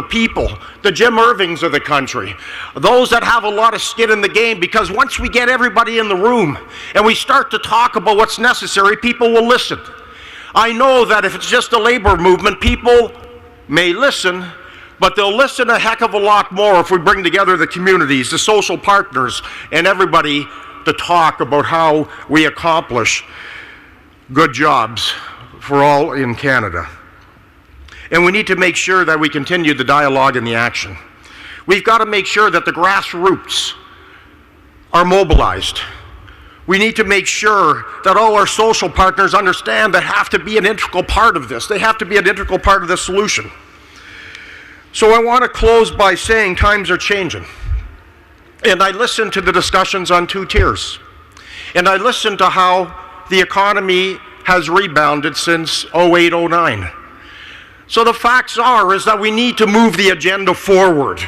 people, the Jim Irvings of the country, those that have a lot of skin in the game, because once we get everybody in the room and we start to talk about what's necessary, people will listen. I know that if it's just a labor movement, people may listen, but they'll listen a heck of a lot more if we bring together the communities, the social partners, and everybody to talk about how we accomplish good jobs for all in Canada. And we need to make sure that we continue the dialogue and the action. We've got to make sure that the grassroots are mobilized. We need to make sure that all our social partners understand they have to be an integral part of this. They have to be an integral part of the solution. So I want to close by saying times are changing. And I listened to the discussions on 2 tiers. And I listened to how the economy has rebounded since 08-09. So the facts is that we need to move the agenda forward.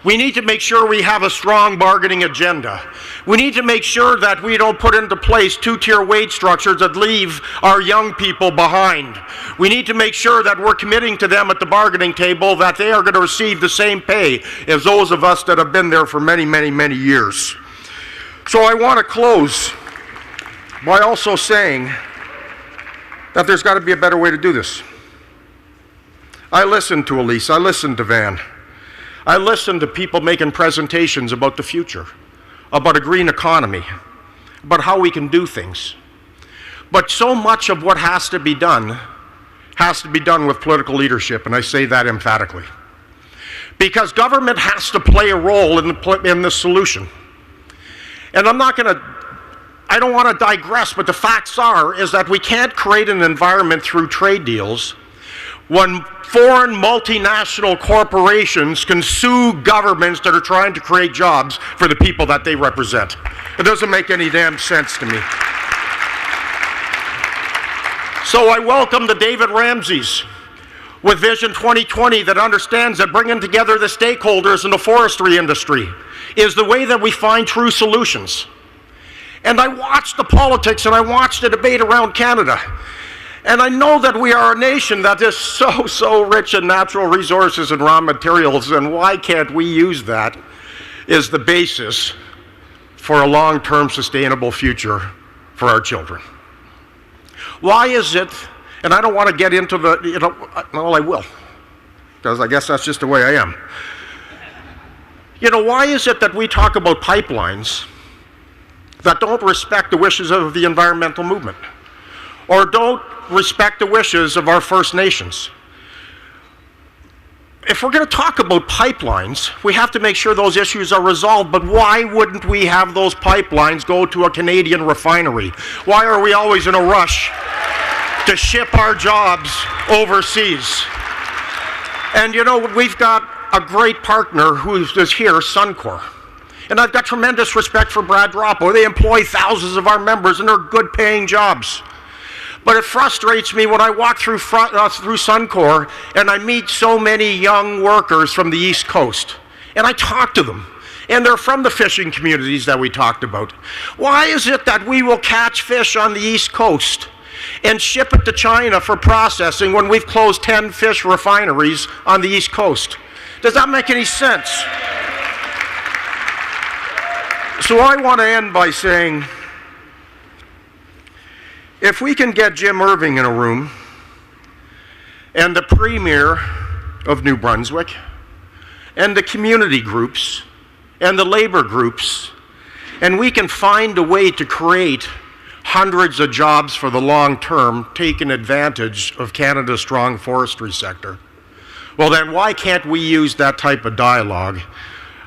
We need to make sure we have a strong bargaining agenda. We need to make sure that we don't put into place 2-tier wage structures that leave our young people behind. We need to make sure that we're committing to them at the bargaining table that they are going to receive the same pay as those of us that have been there for many, many, many years. So I want to close by also saying that there's got to be a better way to do this. I listened to Elise, I listened to Van. I listened to people making presentations about the future, about a green economy, about how we can do things. But so much of what has to be done with political leadership, and I say that emphatically. Because government has to play a role in the solution. And I don't want to digress, but the facts is that we can't create an environment through trade deals when foreign multinational corporations can sue governments that are trying to create jobs for the people that they represent. It doesn't make any damn sense to me. So I welcome the David Ramsays with Vision 2020 that understands that bringing together the stakeholders in the forestry industry is the way that we find true solutions. And I watched the politics and I watched the debate around Canada. And I know that we are a nation that is so rich in natural resources and raw materials, and why can't we use that as the basis for a long-term sustainable future for our children? Why is it, and I don't want to get into well, I will, because I guess that's just the way I am. Why is it that we talk about pipelines that don't respect the wishes of the environmental movement, or don't respect the wishes of our First Nations? If we're going to talk about pipelines, we have to make sure those issues are resolved, but why wouldn't we have those pipelines go to a Canadian refinery? Why are we always in a rush to ship our jobs overseas? And we've got a great partner who's here, Suncor. And I've got tremendous respect for Brad Droppo. They employ thousands of our members and they're good paying jobs. But it frustrates me when I walk through Suncor and I meet so many young workers from the East Coast. And I talk to them. And they're from the fishing communities that we talked about. Why is it that we will catch fish on the East Coast and ship it to China for processing when we've closed 10 fish refineries on the East Coast? Does that make any sense? So I want to end by saying, if we can get Jim Irving in a room and the Premier of New Brunswick and the community groups and the labor groups, and we can find a way to create hundreds of jobs for the long term, taking advantage of Canada's strong forestry sector, well then why can't we use that type of dialogue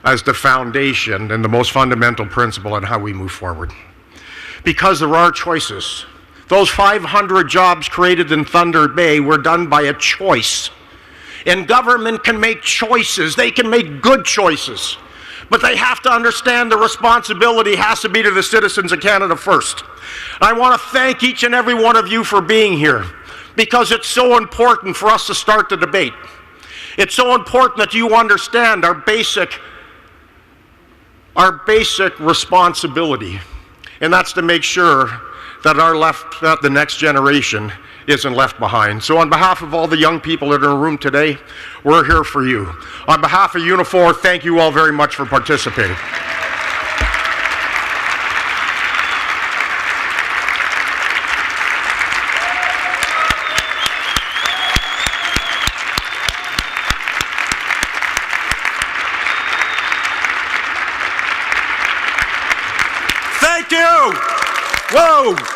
as the foundation and the most fundamental principle in how we move forward? Because there are choices. Those 500 jobs created in Thunder Bay were done by a choice. And government can make choices. They can make good choices. But they have to understand the responsibility has to be to the citizens of Canada first. I want to thank each and every one of you for being here, because it's so important for us to start the debate. It's so important that you understand our basic responsibility, and that's to make sure that the next generation isn't left behind. So on behalf of all the young people that are in the room today, we're here for you. On behalf of Unifor, thank you all very much for participating. Thank you! Whoa!